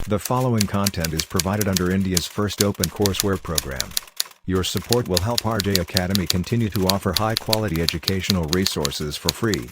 The following content is provided under India's first open courseware program. Your support will help RJ Academy continue to offer high-quality educational resources for free.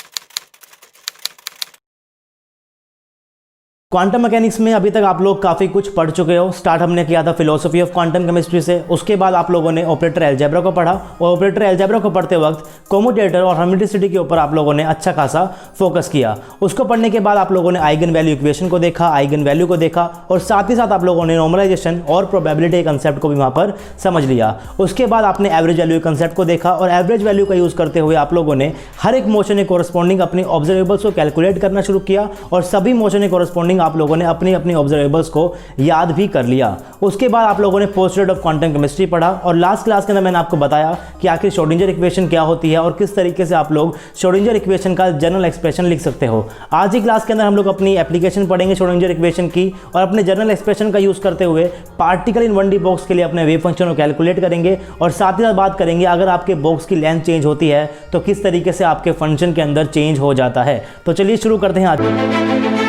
Quantum mechanics में अभी तक आप लोग काफ़ी कुछ पढ़ चुके हो। स्टार्ट हमने किया था फिलोसफी ऑफ क्वांटम केमिस्ट्री से। उसके बाद आप लोगों ने ऑपरेटर अलजेब्रा को पढ़ा और ऑपरेटर अलजेब्रा को पढ़ते वक्त कम्यूटेटर और हर्मिटिसिटी के ऊपर आप लोगों ने अच्छा खासा फोकस किया। उसको पढ़ने के बाद आप लोगों ने आइगन वैल्यू इक्वेशन को देखा, आइगन वैल्यू को देखा और साथ ही साथ आप लोगों ने नॉर्मलाइजेशन और प्रोबेबिलिटी के कंसेप्ट को भी वहाँ पर समझ लिया। उसके बाद आपने एवरेज वैल्यू कंसेप्ट को देखा और एवरेज वैल्यू का यूज़ करते हुए आप लोगों ने हर एक मोशन के कोरस्पॉन्डिंग अपनी ऑब्जर्वेबल्स को कैलकुलेट करना शुरू किया और सभी मोशन के कोरस्पॉन्डिंग आप लोगों ने अपनी ऑब्जर्वेबल्स को याद भी कर लिया। उसके बाद आप लोगों ने पोस्टुलेट ऑफ क्वांटम केमिस्ट्री पढ़ा और लास्ट क्लास के अंदर मैंने आपको बताया कि आखिर श्रोडिंगर इक्वेशन क्या होती है और किस तरीके से आप लोग श्रोडिंगर इक्वेशन का जनरल एक्सप्रेशन लिख सकते हो। आज की क्लास के अंदर हम लोग अपनी एप्लीकेशन पढ़ेंगे श्रोडिंगर इक्वेशन की और अपने जनरल एक्सप्रेशन का यूज करते हुए पार्टिकल इन 1D बॉक्स के लिए अपने वेव फंक्शन को कैलकुलेट करेंगे और साथ ही साथ बात करेंगे अगर आपके बॉक्स की लेंथ चेंज होती है तो किस तरीके से आपके फंक्शन के अंदर चेंज हो जाता है। तो चलिए शुरू करते हैं आज।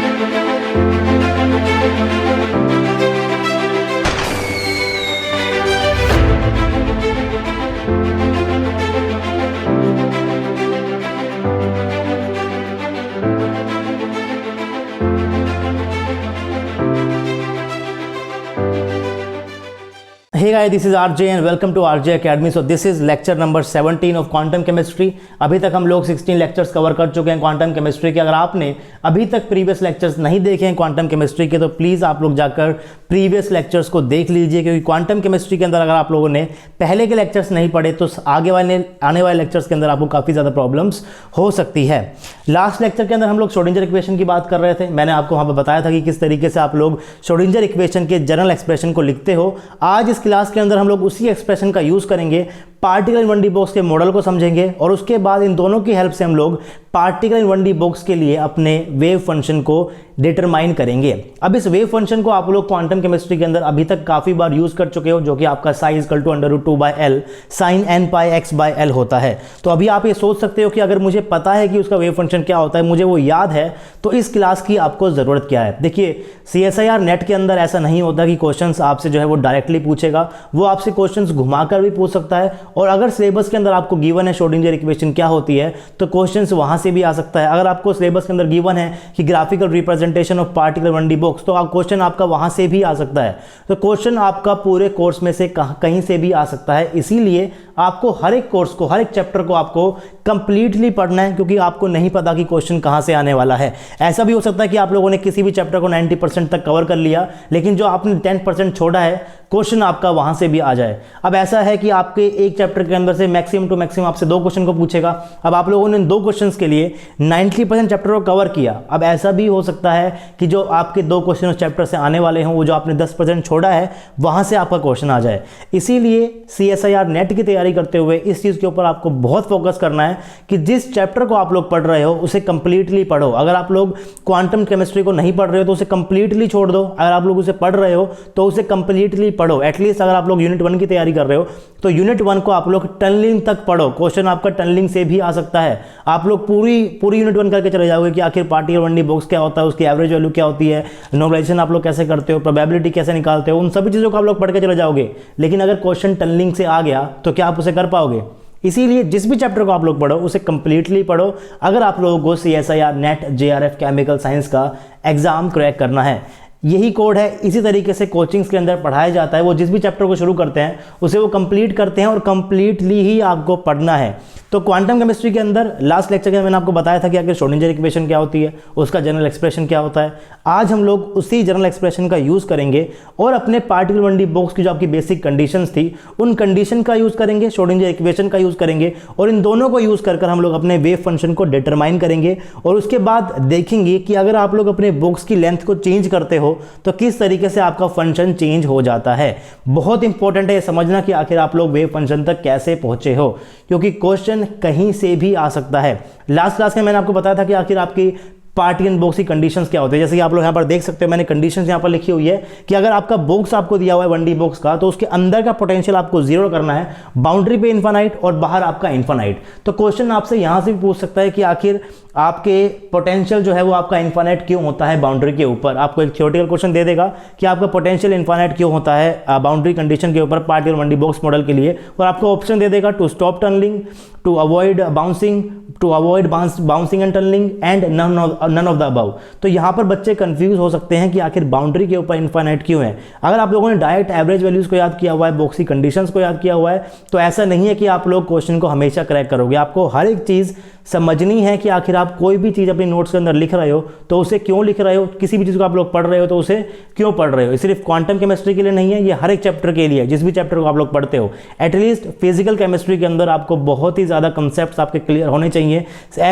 Hey guys, this is RJ and welcome to RJ Academy. So this is lecture number 17 of quantum chemistry. अभी तक हम लोग 16 लेक्चर्स कवर कर चुके हैं क्वांटम केमिस्ट्री के। अगर आपने अभी तक प्रीवियस लेक्चर्स नहीं देखे हैं क्वांटम केमिस्ट्री के तो प्लीज़ आप लोग जाकर प्रीवियस लेक्चर्स को देख लीजिए, क्योंकि क्वांटम केमिस्ट्री के अंदर अगर आप लोगों ने पहले के लेक्चर्स नहीं पढ़े तो आने वाले लेक्चर्स के अंदर आपको काफ़ी ज़्यादा प्रॉब्लम्स हो सकती है। लास्ट लेक्चर के अंदर हम लोग श्रोडिंगर इक्वेशन की बात कर रहे थे। मैंने आपको वहाँ पर बताया था कि किस तरीके से आप लोग श्रोडिंगर इक्वेशन के जनरल एक्सप्रेशन को लिखते हो। आज इस क्लास के अंदर हम लोग उसी एक्सप्रेशन का यूज करेंगे, पार्टिकल इन 1D बॉक्स के मॉडल को समझेंगे और उसके बाद इन दोनों की हेल्प से हम लोग पार्टिकल इन 1D बॉक्स के लिए अपने वेव फंक्शन को डिटरमाइन करेंगे। अब इस वेव फंक्शन को आप लोग क्वांटम केमिस्ट्री के अंदर अभी तक काफ़ी बार यूज़ कर चुके हो, जो कि आपका psi equal to √2/L sin n πx/L होता है। तो अभी आप ये सोच सकते हो कि अगर मुझे पता है कि उसका वेव फंक्शन क्या होता है, मुझे वो याद है, तो इस क्लास की आपको ज़रूरत क्या है। देखिए CSIR नेट के अंदर ऐसा नहीं होता कि क्वेश्चंस आपसे जो है वो डायरेक्टली पूछेगा, वो आपसे क्वेश्चंस घुमाकर भी पूछ सकता है। और अगर सिलेबस के अंदर आपको गिवन है श्रोडिंगर इक्वेशन क्या होती है तो क्वेश्चंस वहां से भी आ सकता है। अगर आपको सिलेबस के अंदर गिवन है कि graphical representation of particle 1D box तो क्वेश्चन आपका वहां से भी आ सकता है। तो क्वेश्चन आपका पूरे कोर्स में से कहीं से भी आ सकता है। इसीलिए आपको हर एक कोर्स को, हर एक चैप्टर को आपको कंप्लीटली पढ़ना है, क्योंकि आपको नहीं पता कि क्वेश्चन कहां से आने वाला है। ऐसा भी हो सकता है कि आप लोगों ने किसी भी चैप्टर को 90% तक कवर कर लिया, लेकिन जो आपने 10% छोड़ा है क्वेश्चन आपका वहां से भी आ जाए। अब ऐसा है कि आपके एक चैप्टर के अंदर से मैक्सिमम टू मैक्सिमम आपसे 2 क्वेश्चन को पूछेगा। अब आप लोगों ने 2 क्वेश्चंस के लिए 90% चैप्टर को कवर किया। अब ऐसा भी हो सकता है कि जो आपके 2 क्वेश्चन उस चैप्टर से आने वाले हों, वो जो आपने 10% छोड़ा है वहां से आपका क्वेश्चन आ जाए। इसीलिए CSIR नेट की तैयारी करते हुए इस चीज के ऊपर आपको बहुत फोकस करना है कि जिस चैप्टर को आप लोग पढ़ रहे हो उसे कंप्लीटली पढ़ो। अगर आप लोग क्वांटम केमिस्ट्री को नहीं पढ़ रहे हो तो उसे कंप्लीटली छोड़ दो। अगर आप लोग उसे पढ़ रहे हो तो उसे कंप्लीटली पढ़ो। एटलीस्ट अगर आप लोग यूनिट 1 की तैयारी कर रहे हो तो यूनिट 1 को आप लोग टनलिंग तक पढ़ो। क्वेश्चन आपका टनलिंग से भी आ सकता है। आप लोग पूरी यूनिट 1 करके चले जाओगे कि आखिर पार्टिकल 1D बॉक्स क्या होता है, उसकी एवरेज वैल्यू क्या होती है, नॉर्मलाइजेशन आप लोग कैसे करते हो, प्रोबेबिलिटी कैसे निकालते हो, उन सभी चीज़ों को आप लोग पढ़ के चले जाओगे। लेकिन अगर क्वेश्चन टनलिंग से आ गया तो क्या आप उसे कर पाओगे? इसीलिए जिस भी चैप्टर को आप लोग पढ़ो उसे कंप्लीटली पढ़ो अगर आप लोगों को CSIR net JRF chemical science का एग्जाम क्रैक करना है। यही कोड है, इसी तरीके से कोचिंग्स के अंदर पढ़ाया जाता है। वो जिस भी चैप्टर को शुरू करते हैं उसे वो कंप्लीट करते हैं और कंप्लीटली ही आपको पढ़ना है। तो क्वांटम केमिस्ट्री के अंदर लास्ट लेक्चर के मैंने आपको बताया था कि आखिर श्रोडिंगर इक्वेशन क्या होती है, उसका जनरल एक्सप्रेशन क्या होता है। आज हम लोग उसी जनरल एक्सप्रेशन का यूज़ करेंगे और अपने पार्टिकल 1D बॉक्स की जो आपकी बेसिक कंडीशंस थी उन कंडीशन का यूज़ करेंगे, श्रोडिंगर इक्वेशन का यूज़ करेंगे और इन दोनों को यूज़ कर हम लोग अपने वेव फंक्शन को डिटरमाइन करेंगे। और उसके बाद देखेंगे कि अगर आप लोग अपने बॉक्स की लेंथ को चेंज करते हो तो किस तरीके से आपका फंक्शन चेंज हो जाता है। बहुत इंपॉर्टेंट है समझना कि आखिर आप लोग वेव फंक्शन तक कैसे पहुंचे हो, क्योंकि क्वेश्चन कहीं से भी आ सकता है। लास्ट क्लास में मैंने आपको बताया था कि आखिर आपकी पार्टिकल बॉक्स की कंडीशंस क्या होते हैं। जैसे कि आप लोग यहाँ पर देख सकते हो, मैंने कंडीशंस यहाँ पर लिखी हुई है कि अगर आपका बॉक्स आपको दिया हुआ है 1D बॉक्स का तो उसके अंदर का पोटेंशियल आपको 0 करना है, बाउंड्री पे इन्फानाइट और बाहर आपका इन्फानाइट। तो क्वेश्चन आपसे यहाँ से भी पूछ सकता है कि आखिर आपके पोटेंशियल जो है वो आपका इनफाइनाइट क्यों होता है बाउंड्री के ऊपर। आपको एक थ्योरेटिकल क्वेश्चन दे देगा कि आपका पोटेंशियल इनफाइनाइट क्यों होता है बाउंड्री कंडीशन के ऊपर पार्टिकल 1D बॉक्स मॉडल के लिए, और आपको ऑप्शन दे देगा to stop tunnelling, to avoid bouncing and tunnelling and none of the above. तो यहाँ पर बच्चे कंफ्यूज हो सकते हैं कि आखिर बाउंड्री के ऊपर इनफाइनाइट क्यों है। अगर आप लोगों ने डायरेक्ट एवरेज वैल्यूज को याद किया हुआ है, बॉक्स की कंडीशंस को याद किया हुआ है, तो ऐसा नहीं है कि आप लोग क्वेश्चन को हमेशा क्रैक करोगे। आपको हर एक चीज़ समझनी है कि आखिर आप कोई भी चीज़ अपनी नोट्स के अंदर लिख रहे हो तो उसे क्यों लिख रहे हो, किसी भी चीज़ को आप लोग पढ़ रहे हो तो उसे क्यों पढ़ रहे हो। ये सिर्फ क्वांटम केमिस्ट्री के लिए नहीं है, ये हर एक चैप्टर के लिए, जिस भी चैप्टर को आप लोग पढ़ते हो। एटलीस्ट फिजिकल केमिस्ट्री के अंदर आपको बहुत ही ज़्यादा कंसेप्ट आपके क्लियर होने चाहिए।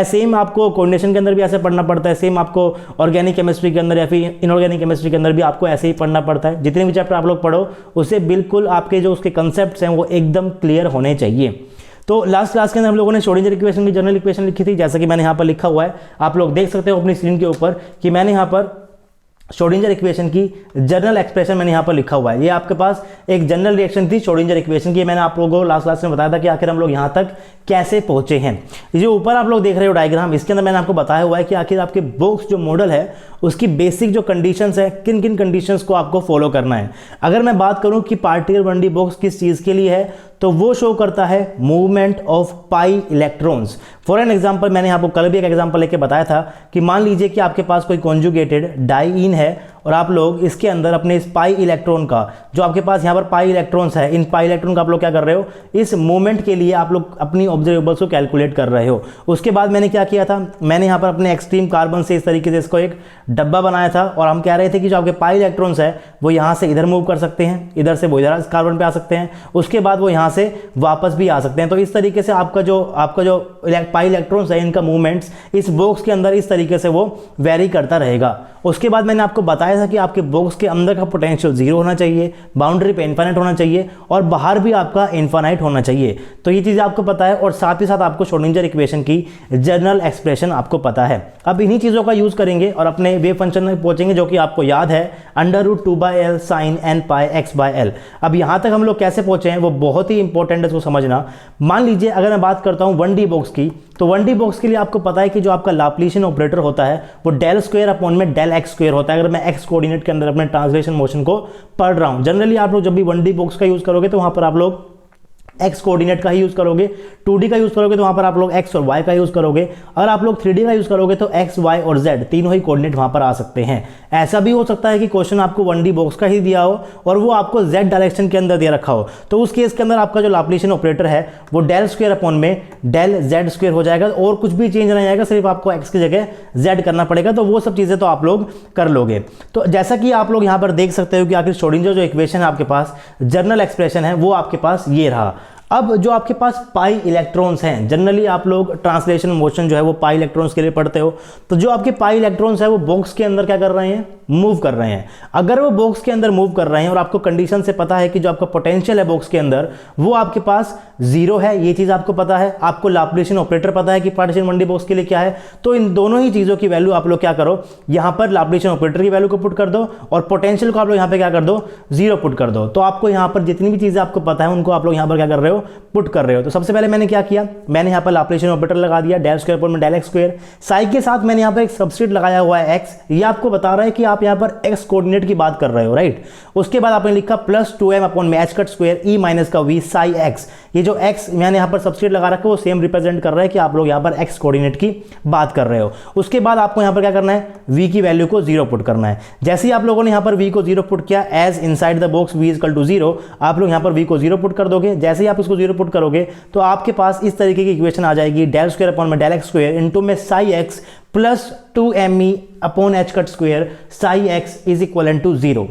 सेम आपको कोऑर्डिनेशन के अंदर भी ऐसे पढ़ना पड़ता है, सेम आपको ऑर्गेनिक केमिस्ट्री के अंदर या फिर इनऑर्गेनिक केमिस्ट्री के अंदर भी आपको ऐसे ही पढ़ना पड़ता है। जितने भी चैप्टर आप लोग पढ़ो उसे बिल्कुल आपके जो उसके कंसेप्ट हैं वो एकदम क्लियर होने चाहिए। तो लास्ट क्लास के अंदर हम लोगों ने श्रोडिंगर इक्वेशन की जनरल इक्वेशन लिखी थी, जैसा कि मैंने यहाँ पर लिखा हुआ है, आप लोग देख सकते हो अपनी स्क्रीन के ऊपर कि मैंने यहाँ पर श्रोडिंगर इक्वेशन की जनरल एक्सप्रेशन मैंने यहाँ पर लिखा हुआ है। ये आपके पास एक जनरल रिएक्शन थी श्रोडिंगर इक्वेशन की। मैंने आप लोगों को लास्ट क्लास में बताया था कि आखिर हम लोग यहाँ तक कैसे पहुंचे हैं। ये जो ऊपर आप लोग देख रहे हो डायग्राम, इसके अंदर मैंने आपको बताया हुआ है कि आखिर आपके बॉक्स जो मॉडल है उसकी बेसिक जो कंडीशंस है, किन किन कंडीशंस को आपको फॉलो करना है। अगर मैं बात करूं कि पार्टिकल 1D बॉक्स किस चीज़ के लिए है, तो वो शो करता है movement of pi electrons. For an example, मैंने आपको कल भी एक एग्जांपल लेके बताया था कि मान लीजिए कि आपके पास कोई कॉन्जुगेटेड डाइईन है और आप लोग इसके अंदर अपने इस पाई इलेक्ट्रॉन का, जो आपके पास यहाँ पर पाई इलेक्ट्रॉन्स है, इन पाई इलेक्ट्रॉन का आप लोग क्या कर रहे हो, इस मूवमेंट के लिए आप लोग अपनी ऑब्जर्वेबल्स को कैलकुलेट कर रहे हो। उसके बाद मैंने क्या किया था, मैंने यहाँ पर अपने एक्सट्रीम कार्बन से इस तरीके से इसको एक डब्बा बनाया था और हम कह रहे थे कि जो आपके पाई इलेक्ट्रॉन्स है वो यहाँ से इधर मूव कर सकते हैं, इधर से वो इधर कार्बन पे आ सकते हैं, उसके बाद वो यहाँ से वापस भी आ सकते हैं। तो इस तरीके से आपका जो पाई इलेक्ट्रॉन्स है, इनका मूवमेंट्स इस बॉक्स के अंदर इस तरीके से वो वेरी करता रहेगा। उसके बाद मैंने आपको बताया था कि आपके बॉक्स के अंदर का पोटेंशियल 0 होना चाहिए, बाउंड्री पे इनफाइनाइट होना चाहिए और बाहर भी आपका इनफाइनाइट होना चाहिए। तो ये चीज़ें आपको पता है और साथ ही साथ आपको श्रोडिंगर इक्वेशन की जनरल एक्सप्रेशन आपको पता है। अब इन्हीं चीज़ों का यूज़ करेंगे और अपने वेव फंक्शन में पहुंचेंगे, जो कि आपको याद है √2/L sin n pi x/L। अब यहाँ तक हम लोग कैसे पहुंचे हैं वो बहुत ही इंपॉर्टेंट है इसको समझना। मान लीजिए अगर मैं बात करता हूँ 1D बॉक्स की, तो 1D बॉक्स के लिए आपको पता है कि जो आपका लाप्लासियन ऑपरेटर होता है वो del² होता है। अगर मैं x कोऑर्डिनेट के अंदर अपने ट्रांसलेशन मोशन को पढ़ रहा हूं, जनरली आप लोग जब भी 1D बॉक्स का यूज करोगे तो वहां पर आप लोग x कोऑर्डिनेट का ही यूज करोगे, 2D का यूज करोगे तो वहां पर आप लोग x और y का यूज करोगे, अगर आप लोग 3D का यूज करोगे तो x, y और z तीनों ही कोऑर्डिनेट वहां पर आ सकते हैं। ऐसा भी हो सकता है कि क्वेश्चन आपको 1D बॉक्स का ही दिया हो और वो आपको z डायरेक्शन के अंदर दे रखा हो, तो उस केस के अंदर आपका जो लाप्लासियन ऑपरेटर है वो del² हो जाएगा और कुछ भी चेंज नहीं आएगा, सिर्फ आपको x की जगह z करना पड़ेगा। तो वो सब चीजें तो आप लोग कर लोगे। तो जैसा कि आप लोग यहां पर देख सकते हो कि आखिर श्रोडिंगर जो इक्वेशन है आपके पास, जनरल एक्सप्रेशन है, वो आपके पास ये रहा। अब जो आपके पास पाई इलेक्ट्रॉन्स हैं, जनरली आप लोग ट्रांसलेशन मोशन जो है वो पाई इलेक्ट्रॉन्स के लिए पढ़ते हो, तो जो आपके पाई इलेक्ट्रॉन्स है वो बॉक्स के अंदर क्या कर रहे हैं, मूव कर रहे हैं। अगर वो बॉक्स के अंदर मूव कर रहे हैं और आपको कंडीशन से पता है कि जो आपका पोटेंशियल है बॉक्स के अंदर वो आपके पास 0 है, ये चीज आपको पता है, आपको लाप्लासियन ऑपरेटर पता है कि पार्टीशन 1D बॉक्स के लिए क्या है, तो इन दोनों ही चीजों की वैल्यू आप लोग क्या करो, यहां पर लाप्लासियन ऑपरेटर की वैल्यू को पुट कर दो और पोटेंशियल को आप लोग यहां पे क्या कर दो, 0 पुट कर दो। तो आपको यहां पर जितनी भी चीजें आपको पता है उनको आप लोग यहां पर क्या कर रहे हो, पुट कर रहे हो। तो सबसे पहले मैंने क्या किया, मैंने यहां पर लाप्लासियन ऑपरेटर लगा दिया, del² में del(x²), साई के साथ मैंने यहां पर एक सब्स्टिट्यूट लगाया हुआ है x, ये आपको बता रहा है कि आप यहां पर x कोऑर्डिनेट की बात कर रहे हो, राइट। उसके बाद आपने लिखा +2m/h² e - का v psi x, ये जो x मैंने यहां पर सब्स्टिट्यूट लगा रखा है वो सेम रिप्रेजेंट कर रहा है कि आप लोग यहां पर x कोऑर्डिनेट की बात कर रहे हो। उसके बाद आपको यहां पर क्या करना है, v की वैल्यू को 0 पुट करना है। जैसे ही आप लोगों ने यहां पर v को 0 पुट किया, as inside the box v = 0, आप लोग यहां पर v को 0 पुट कर दोगे। जैसे ही आप इसको 0 पुट करोगे तो आपके पास इस तरीके की इक्वेशन आ जाएगी, del² में del(x²) इनटू में psi x +2me/h² psi x = 0।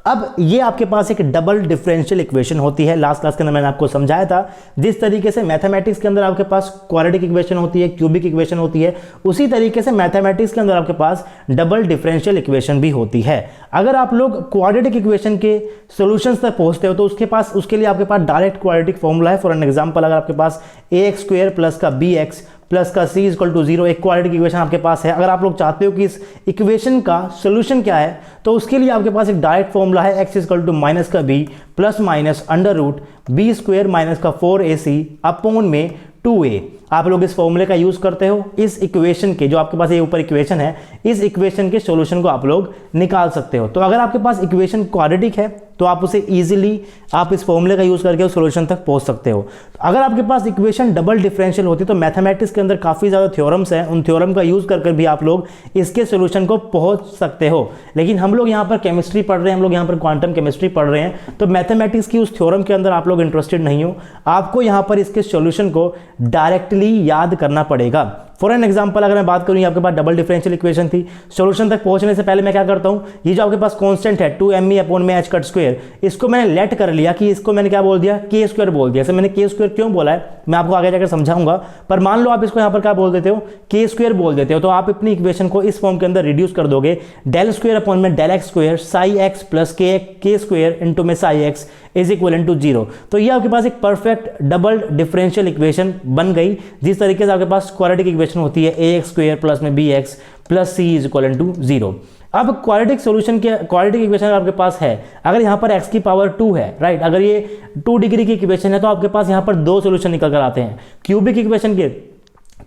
अब ये आपके पास एक डबल डिफरेंशियल इक्वेशन होती है। लास्ट क्लास के अंदर मैंने आपको समझाया था, जिस तरीके से मैथमेटिक्स के अंदर आपके पास क्वाड्रेटिक इक्वेशन होती है, क्यूबिक इक्वेशन होती है, उसी तरीके से मैथमेटिक्स के अंदर आपके पास डबल डिफरेंशियल इक्वेशन भी होती है। अगर आप लोग क्वाड्रेटिक इक्वेशन के सॉल्यूशंस तक पहुंचते हो तो उसके लिए आपके पास डायरेक्ट क्वाड्रेटिक फॉर्मूला है। फॉर एन एग्जांपल, अगर आपके पास ax² प्लस का bx प्लस का c = 0 एक क्वाड्रेटिक इक्वेशन आपके पास है, अगर आप लोग चाहते हो कि इस इक्वेशन का सोल्यूशन क्या है तो उसके लिए आपके पास एक डायरेक्ट फॉर्मूला है, x = -b plus minus √b² - का 4ac अपॉन में 2a। आप लोग इस फॉर्मूले का यूज़ करते हो, इस इक्वेशन के जो आपके पास ये ऊपर इक्वेशन है, इस इक्वेशन के सॉल्यूशन को आप लोग निकाल सकते हो। तो अगर आपके पास इक्वेशन क्वाड्रेटिक है तो आप उसे इजीली आप इस फॉर्मूले का यूज़ करके उस सॉल्यूशन तक पहुंच सकते हो। अगर आपके पास इक्वेशन डबल डिफरेंशियल होती तो मैथमेटिक्स के अंदर काफ़ी ज़्यादा थ्योरम्स हैं, उन थ्योरम का यूज़ कर भी आप लोग इसके सॉल्यूशन को पहुंच सकते हो। लेकिन हम लोग यहाँ पर केमिस्ट्री पढ़ रहे हैं, हम लोग यहाँ पर क्वांटम केमिस्ट्री पढ़ रहे हैं, तो मैथमेटिक्स की उस थ्योरम के अंदर आप लोग इंटरेस्टेड नहीं हो। आपको यहाँ पर इसके सॉल्यूशन को डायरेक्टली याद करना पड़ेगा। फॉर एन एग्जाम्पल अगर मैं बात करूँ, आपके पास डबल डिफरेंशियल इक्वेशन थी, सॉल्यूशन तक पहुंचने से पहले मैं क्या करता हूँ, ये जो आपके पास कांस्टेंट है 2me/h², इसको मैंने लेट कर लिया कि इसको मैंने क्या बोल दिया, k² बोल दिया। ऐसे मैंने k² क्यों बोला है मैं आपको आगे जाकर समझाऊंगा, पर मान लो आप इसको यहाँ पर क्या बोल देते हो, k² बोल देते हो, तो आप अपनी इक्वेशन को इस फॉर्म के अंदर रिड्यूस कर दोगे, del² psi x plus k² into में psi x is equal to 0। तो ये आपके पास एक परफेक्ट डबल डिफरेंशियल इक्वेशन बन गई, जिस तरीके से आपके पास क्वाड्रेटिक इक्वेशन होती है ax² प्लस में bx plus c is equal to 0। अब क्वाड्रेटिक सॉल्यूशन के क्वाड्रेटिक इक्वेशन आपके पास है, अगर यहाँ पर x की पावर 2 है, राइट, अगर ये 2 डिग्री की इक्वेशन है तो आपके पास यहाँ पर 2 सॉल्यूशन निकल कर आते हैं। क्यूबिक इक्वेशन के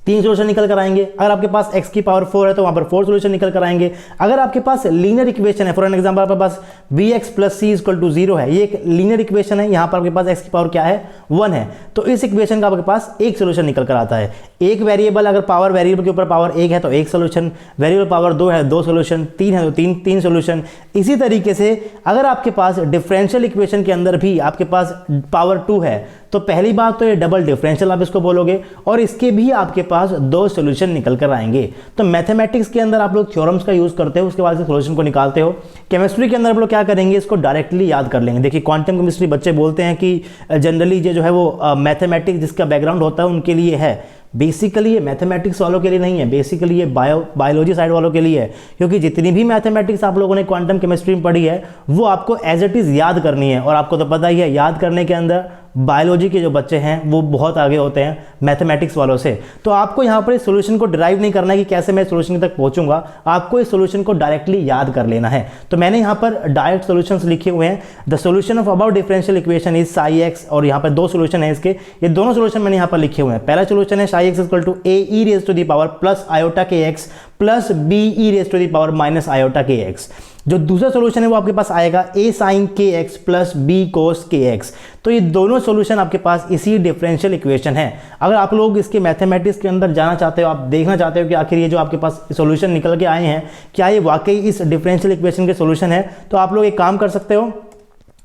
3 सॉल्यूशन निकल कर आएंगे। अगर आपके पास x की पावर 4 है तो वहां पर 4 सॉल्यूशन निकल कर आएंगे। अगर आपके पास लीनियर इक्वेशन है, फॉर एन एग्जांपल आपके पास bx plus c equal to 0 है, ये एक लीनियर इक्वेशन है, यहाँ पर आपके पास x की पावर क्या है 1 है, तो इस इक्वेशन का आपके पास एक सॉल्यूशन निकल कर आता है। एक वेरिएबल, अगर पावर वेरिएबल के ऊपर पावर 1 है तो एक सॉल्यूशन, वेरिएबल पावर 2 है 2 सॉल्यूशन, 3 है तो 3 सॉल्यूशन। इसी तरीके से अगर आपके पास डिफरेंशियल इक्वेशन के अंदर भी आपके पास पावर 2 है तो पहली बात तो ये डबल डिफरेंशियल आप इसको बोलोगे, और इसके भी आपके पास 2 सॉल्यूशन निकल कर आएंगे। तो मैथमेटिक्स के अंदर आप लोग थ्योरम्स का यूज करते हो, उसके बाद से सॉल्यूशन को निकालते हो। केमिस्ट्री के अंदर आप लोग क्या करेंगे, इसको डायरेक्टली याद कर लेंगे। देखिए क्वांटम केमिस्ट्री बच्चे बोलते हैं कि जनरली ये जो है वो मैथमेटिक्स जिसका बैकग्राउंड होता है उनके लिए है, बेसिकली ये मैथमेटिक्स वालों के लिए नहीं है, बेसिकली ये बायोलॉजी साइड वालों के लिए है, क्योंकि जितनी भी मैथमेटिक्स आप लोगों ने क्वांटम केमिस्ट्री में पढ़ी है वो आपको एज इट इज़ याद करनी है, और आपको तो पता ही है याद करने के अंदर बायोलॉजी के जो बच्चे हैं वो बहुत आगे होते हैं मैथमेटिक्स वालों से। तो आपको यहाँ पर इस सॉल्यूशन को डिराइव नहीं करना है कि कैसे मैं सॉल्यूशन तक पहुंचूंगा, आपको इस सॉल्यूशन को डायरेक्टली याद कर लेना है। तो मैंने यहाँ पर डायरेक्ट सॉल्यूशंस लिखे हुए हैं। The solution of about differential equation is psi x, और यहाँ पर 2 सॉल्यूशन है इसके, ये दोनों सॉल्यूशन मैंने यहाँ पर लिखे हुए हैं। पहला सॉल्यूशन है psi x equal to a e raise to the power plus iota kx plus b e raise to the power minus iota kx। जो दूसरा सॉल्यूशन है वो आपके पास आएगा a sin kx plus b cos kx। तो ये दोनों solution आपके पास इसी डिफरेंशियल इक्वेशन है। अगर आप लोग इसके मैथमेटिक्स के अंदर जाना चाहते हो, आप देखना चाहते हो कि आखिर ये जो आपके पास सॉल्यूशन निकल के आए हैं क्या ये वाकई इस डिफरेंशियल इक्वेशन के सॉल्यूशन है, तो आप लोग एक काम कर सकते हो,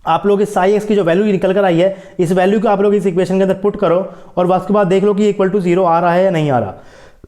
आप लोग इस psi x की जो वैल्यू निकल कर आई है इस वैल्यू को आप लोग इस इक्वेशन के अंदर पुट करो, और उसके बाद देख लो कि इक्वल टू 0 आ रहा है या नहीं आ रहा।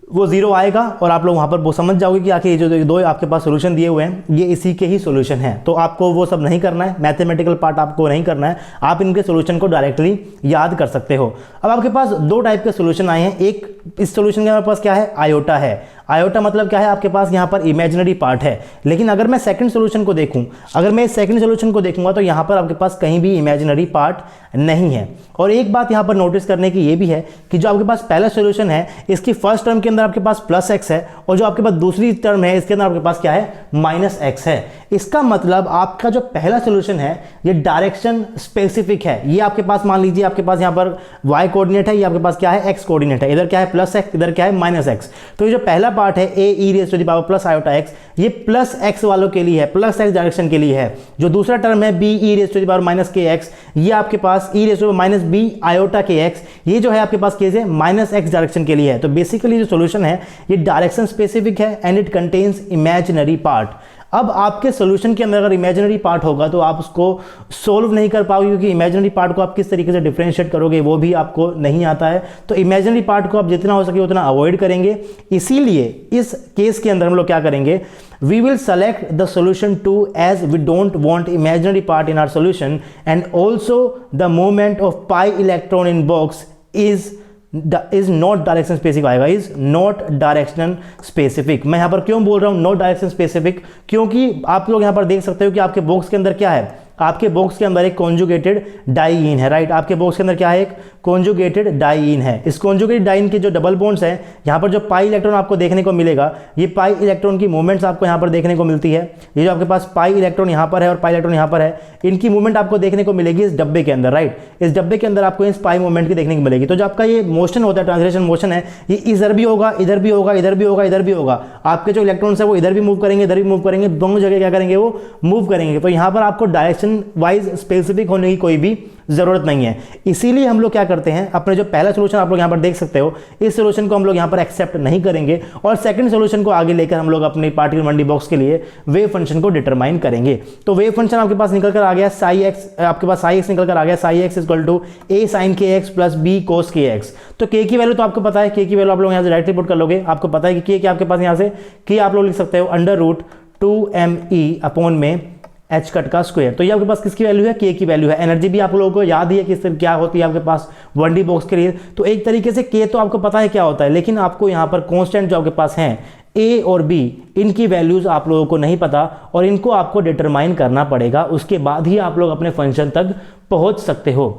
वो 0 आएगा और आप लोग वहाँ पर वो समझ जाओगे कि आखिर ये जो 2 आपके पास सॉल्यूशन दिए हुए हैं ये इसी के ही सॉल्यूशन है। तो आपको वो सब नहीं करना है, मैथमेटिकल पार्ट आपको नहीं करना है, आप इनके सॉल्यूशन को डायरेक्टली याद कर सकते हो। अब आपके पास 2 टाइप के सॉल्यूशन आए हैं। एक इस सॉल्यूशन के पास क्या है, आयोटा है। आयोटा मतलब क्या है, आपके पास यहाँ पर इमेजिनरी पार्ट है। लेकिन अगर मैं सेकंड सॉल्यूशन को देखूं, अगर मैं सेकंड सॉल्यूशन को देखूंगा तो यहाँ पर आपके पास कहीं भी इमेजिनरी पार्ट नहीं है। और एक बात यहाँ पर नोटिस करने की ये भी है कि जो आपके पास पहला सॉल्यूशन है इसकी फर्स्ट टर्म के अंदर आपके पास प्लस एक्स है, और जो आपके पास दूसरी टर्म है इसके अंदर आपके पास क्या है, माइनस एक्स है। इसका मतलब आपका जो पहला सॉल्यूशन है ये डायरेक्शन स्पेसिफिक है। ये आपके पास मान लीजिए आपके पास यहाँ पर y कोऑर्डिनेट है, ये आपके पास क्या है, x कोऑर्डिनेट है। इधर क्या है प्लस एक्स, इधर क्या है माइनस एक्स। तो ये जो पहला पार्ट है a e raise to the power plus iota x, ये प्लस x वालों के लिए है, प्लस x डायरेक्शन के लिए है। जो दूसरा टर्म है b e raise to the power minus kx, ये आपके पास e raise to minus b iota kx, ये जो है आपके पास केस है माइनस x डायरेक्शन के लिए है। तो बेसिकली जो सॉल्यूशन है ये डायरेक्शन स्पेसिफिक है and it contains imaginary part. अब आपके सॉल्यूशन के अंदर अगर इमेजिनरी पार्ट होगा तो आप उसको सोल्व नहीं कर पाओगे, क्योंकि इमेजिनरी पार्ट को आप किस तरीके से डिफरेंशिएट करोगे वो भी आपको नहीं आता है। तो इमेजिनरी पार्ट को आप जितना हो सके उतना अवॉइड करेंगे। इसीलिए इस केस के अंदर हम लोग क्या करेंगे, we will select the solution 2 as we don't want imaginary part in our solution, and also the movement of pi electron in box is not direction specific आएगा, इज नॉट डायरेक्शन स्पेसिफिक। मैं यहाँ पर क्यों बोल रहा हूँ not direction specific, क्योंकि आप लोग यहाँ पर देख सकते हो कि आपके बॉक्स के अंदर क्या है, आपके बॉक्स के अंदर एक कॉन्जुगेटेड डाइईन है, राइट। आपके बॉक्स के अंदर क्या है, एक कॉन्जुगेटेड डाइईन है। इस कॉन्जुगेटेड डाइईन के जो डबल बॉन्ड्स हैं, यहाँ पर जो पाई इलेक्ट्रॉन आपको देखने को मिलेगा, ये पाई इलेक्ट्रॉन की मूवमेंट्स आपको यहाँ पर देखने को मिलती है। ये जो आपके पास पाई इलेक्ट्रॉन यहाँ पर है और पाई इलेक्ट्रॉन यहाँ पर है, इनकी मूवमेंट आपको देखने को मिलेगी इस डब्बे के अंदर, राइट। इस डब्बे के अंदर आपको इस पाई मूवमेंट की देखने को मिलेगी। तो जो आपका ये मोशन होता है, ट्रांसलेशन मोशन है, ये इधर भी होगा, इधर भी होगा, इधर भी होगा, इधर भी होगा। आपके जो इलेक्ट्रॉन्स है वो इधर भी मूव करेंगे, इधर भी मूव करेंगे, दोनों जगह क्या करेंगे, वो मूव करेंगे। तो यहाँ पर आपको डायरेक्शन वाइज स्पेसिफिक होने की कोई भी जरूरत नहीं है। इसीलिए हम लोग क्या करते हैं, अपने जो पहला सोल्यूशन आप लोग यहाँ पर देख सकते हो, इस सोल्यूशन को हम लोग यहाँ पर एक्सेप्ट नहीं करेंगे और सेकंड सोल्यूशन को आगे लेकर हम लोग अपने पार्टिकल 1D बॉक्स के लिए वेव फंक्शन को डिटरमाइन करेंगे। तो वेव फंक्शन आपके पास निकल कर आ गया साई एक्स, आपके पास साई एक्स निकल कर आ गया, psi x equal to a sin kx plus b cos kx। तो k की वैल्यू तो आपको पता है, k की वैल्यू आप लोग यहाँ से डायरेक्टली पुट कर लोगे। आपको पता है कि k आपके पास यहाँ से k आप लोग लिख सकते हो अंडर रूट 2me अपॉन में h कट का स्क्वायर। तो ये आपके पास किसकी वैल्यू है, k की वैल्यू है। एनर्जी भी आप लोगों को याद ही है किस तरह क्या होती है आपके पास 1D बॉक्स के लिए। तो एक तरीके से k तो आपको पता है क्या होता है, लेकिन आपको यहाँ पर कॉन्स्टेंट जो आपके पास हैं a और b, इनकी वैल्यूज आप लोगों को नहीं पता और इनको आपको डिटरमाइन करना पड़ेगा। उसके बाद ही आप लोग अपने फंक्शन तक पहुंच सकते हो।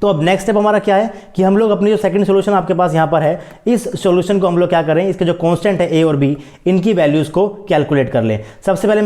तो अब नेक्स्ट स्टेप हमारा क्या है कि हम लोग अपनी जो सेकंड सॉल्यूशन आपके पास यहाँ पर है, इस सॉल्यूशन को हम लोग क्या करें, इसके जो कांस्टेंट है a और b, इनकी वैल्यूज को कैलकुलेट कर लें। सबसे पहले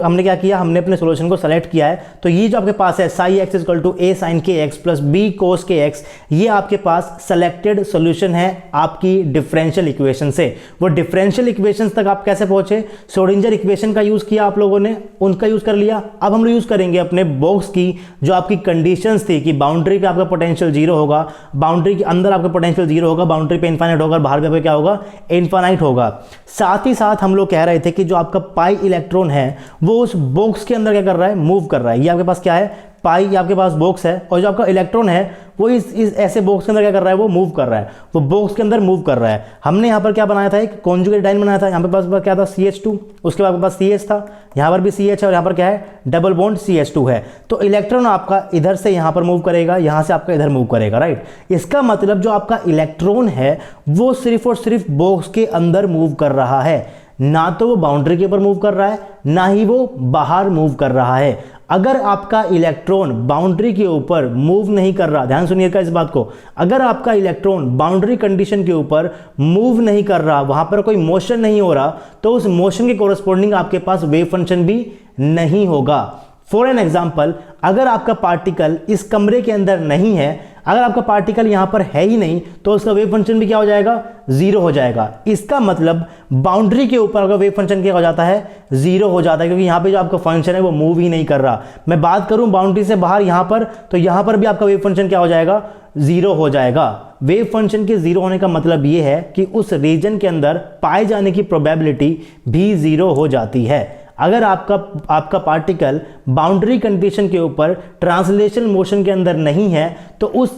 हमने क्या किया, हमने अपने सॉल्यूशन को सेलेक्ट किया है। तो ये जो आपके पास है psi x equal to a sin kx plus b cos kx, ये आपके पास सेलेक्टेड सॉल्यूशन है आपकी डिफरेंशियल इक्वेशन से। वो डिफरेंशियल इक्वेशन तक आप कैसे पहुंचे, श्रोडिंगर इक्वेशन का यूज किया आप लोगों ने, उनका यूज कर लिया। अब हम लोग यूज करेंगे अपने बॉक्स की जो आपकी कंडीशंस थी कि बाउंड्री पे आपका पोटेंशियल जीरो होगा, बाउंड्री के अंदर आपका पोटेंशियल जीरो होगा, बाउंड्री पे इनफाइनाइट होगा, बाहर पे क्या होगा, इनफाइनाइट होगा। साथ ही साथ हम लोग कह रहे थे कि जो आपका पाई इलेक्ट्रॉन है वो उस बॉक्स के अंदर क्या कर रहा है, मूव कर रहा है। ये आपके पास क्या है, पाई आपके पास बॉक्स है और जो आपका इलेक्ट्रॉन है वो इस ऐसे बॉक्स के अंदर क्या कर रहा है, वो मूव कर रहा है, वो बॉक्स के अंदर मूव कर रहा है। हमने यहाँ पर क्या बनाया था, एक कॉन्जुगेट डाइन बनाया था। यहाँ पे पास क्या था, CH2, उसके बाद पास CH था, यहाँ पर भी CH है और यहाँ पर क्या है, डबल बॉन्ड CH2 है। तो इलेक्ट्रॉन आपका इधर से यहाँ पर मूव करेगा, यहाँ से आपका इधर मूव करेगा, राइट। इसका मतलब जो आपका इलेक्ट्रॉन है वो सिर्फ और सिर्फ बॉक्स के अंदर मूव कर रहा है, ना तो वो बाउंड्री के ऊपर मूव कर रहा है, ना ही वो बाहर मूव कर रहा है। अगर आपका इलेक्ट्रॉन बाउंड्री के ऊपर मूव नहीं कर रहा, ध्यान सुनिएगा इस बात को, अगर आपका इलेक्ट्रॉन बाउंड्री कंडीशन के ऊपर मूव नहीं कर रहा, वहां पर कोई मोशन नहीं हो रहा, तो उस मोशन के कोरस्पॉन्डिंग आपके पास वेव फंक्शन भी नहीं होगा। फॉर एन एग्जाम्पल, अगर आपका पार्टिकल इस कमरे के अंदर नहीं है, अगर आपका पार्टिकल यहां पर है ही नहीं, तो उसका वेव फंक्शन भी क्या हो जाएगा, जीरो हो जाएगा। इसका मतलब बाउंड्री के ऊपर अगर वेव फंक्शन क्या हो जाता है, जीरो हो जाता है, क्योंकि यहां पे जो आपका फंक्शन है वो मूव ही नहीं कर रहा। मैं बात करूं बाउंड्री से बाहर यहां पर, तो यहां पर भी आपका वेव फंक्शन क्या हो जाएगा, जीरो हो जाएगा। वेव फंक्शन के जीरो होने का मतलब यह है कि उस रीजन के अंदर पाए जाने की प्रोबेबिलिटी भी जीरो हो जाती है। अगर आपका पार्टिकल बाउंड्री कंडीशन के ऊपर ट्रांसलेशन मोशन के अंदर नहीं है, तो उस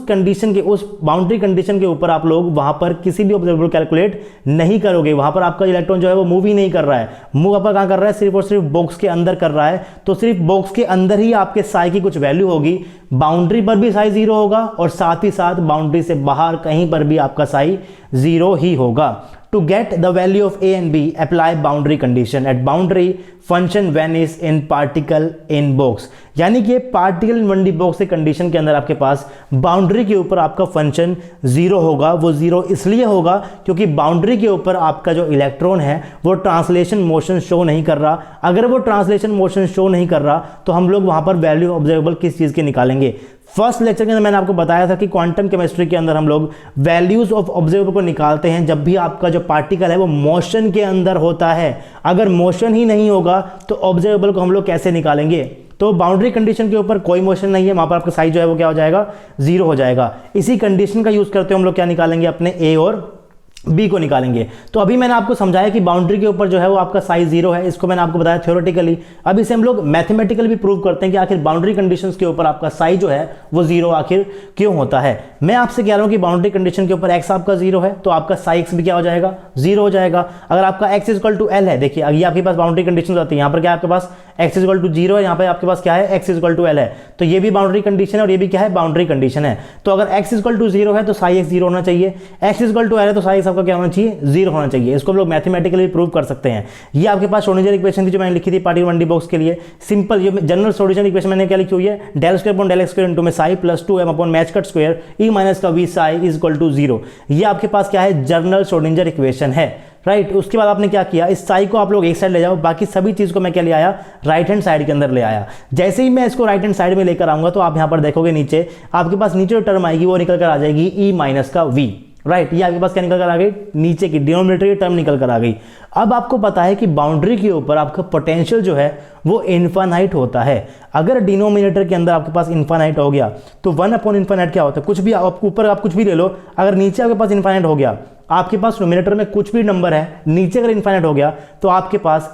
बाउंड्री कंडीशन के ऊपर आप लोग वहां पर किसी भी ऑब्जर्वेबल कैलकुलेट नहीं करोगे। वहां पर आपका इलेक्ट्रॉन जो है वो मूव ही नहीं कर रहा है। मूव आपका कहां कर रहा है, सिर्फ और सिर्फ बॉक्स के अंदर कर रहा है। तो सिर्फ बॉक्स के अंदर ही आपके साई की कुछ वैल्यू होगी, बाउंड्री पर भी साई जीरो होगा और साथ ही साथ बाउंड्री से बाहर कहीं पर भी आपका साई जीरो ही होगा। To get the value of A and B, apply boundary condition. At boundary, function vanish in particle in box. यानी कि पार्टिकल इन 1D बॉक्स के कंडीशन के अंदर आपके पास बाउंड्री के ऊपर आपका फंक्शन जीरो होगा। वो जीरो इसलिए होगा क्योंकि बाउंड्री के ऊपर आपका जो इलेक्ट्रॉन है वो ट्रांसलेशन मोशन शो नहीं कर रहा। अगर वो ट्रांसलेशन मोशन शो नहीं कर रहा तो हम लोग वहां पर वैल्यू ऑब्जर्वेबल किस चीज के निकालेंगे। फर्स्ट लेक्चर के अंदर मैंने आपको बताया था कि क्वांटम केमिस्ट्री के अंदर हम लोग वैल्यूज ऑफ ऑब्जर्वेबल को निकालते हैं जब भी आपका जो पार्टिकल है वो मोशन के अंदर होता है। अगर मोशन ही नहीं होगा तो ऑब्जर्वेबल को हम लोग कैसे निकालेंगे। तो बाउंड्री कंडीशन के ऊपर कोई मोशन नहीं है, वहां पर आपका साइज जो है वो क्या हो जाएगा, जीरो हो जाएगा। इसी कंडीशन का यूज करते हुए हम लोग क्या निकालेंगे, अपने ए और बी को निकालेंगे। तो अभी मैंने आपको समझाया कि बाउंड्री के ऊपर जो है वो आपका साइज जीरो है, इसको मैंने आपको बताया थ्योरेटिकली। अब इसे हम लोग मैथमेटिकली भी प्रूव करते हैं कि आखिर बाउंड्री कंडीशंस के ऊपर आपका साइज जो है वो जीरो आखिर क्यों होता है। मैं आपसे कह रहा हूं कि बाउंड्री कंडीशन के ऊपर एक्स आपका जीरो है तो आपका साई एक्स भी क्या हो जाएगा, जीरो हो जाएगा। अगर आपका एक्स इक्वल टू एल है, देखिए ये आपके पास बाउंड्री कंडीशन आती है, यहाँ पर क्या आपके पास x इज इक्वल टू 0 है, यहाँ पे आपके पास क्या है x is equal to l है, तो ये भी बाउंड्री कंडीशन है और ये भी क्या है, बाउंड्री कंडीशन है। तो अगर x इज इक्वल टू 0 है तो साई x 0 होना चाहिए, x is equal to l है तो साई x आपका क्या होना चाहिए, 0 होना चाहिए। इसको हम लोग मैथमेटिकली प्रूव कर सकते हैं। ये आपके पास श्रोडिंगर इक्वेशन की जो मैंने लिखी थी पार्टिकुलर 1D बॉक्स के लिए, सिंपल ये जनरल सॉल्यूशन इक्वेशन मैंने क्या लिखी हुई है, del square upon del x square into में साई प्लस 2m अपॉन मैच कट स्क्वायर e माइनस का v psi is equal to 0। ये आपके पास क्या है, जनरल श्रोडिंगर इक्वेशन है, राइट। उसके बाद आपने क्या किया, इस साई को आप लोग एक साइड ले जाओ, बाकी सभी चीज को मैं क्या ले आया, राइट हैंड साइड के अंदर ले आया। जैसे ही मैं इसको राइट हैंड साइड में लेकर आऊंगा तो आप यहां पर देखोगे नीचे आपके पास नीचे जो टर्म आएगी वो निकल कर आ जाएगी e माइनस का v, राइट। ये आपके पास क्या निकल कर आ गई, नीचे की डिनोमिनेटर की टर्म निकल कर आ गई। अब आपको पता है कि बाउंड्री के ऊपर आपका पोटेंशियल जो है वो इनफाइनाइट होता है। अगर डिनोमिनेटर के अंदर आपके पास इनफाइनाइट हो गया तो 1 अपॉन इनफाइनाइट क्या होता है, कुछ भी आप ऊपर आप कुछ भी ले लो, अगर नीचे आपके पास इनफाइनाइट हो गया, आपके पास न्यूमरेटर में कुछ भी नंबर है, नीचे अगर इनफाइनाइट हो गया तो आपके पास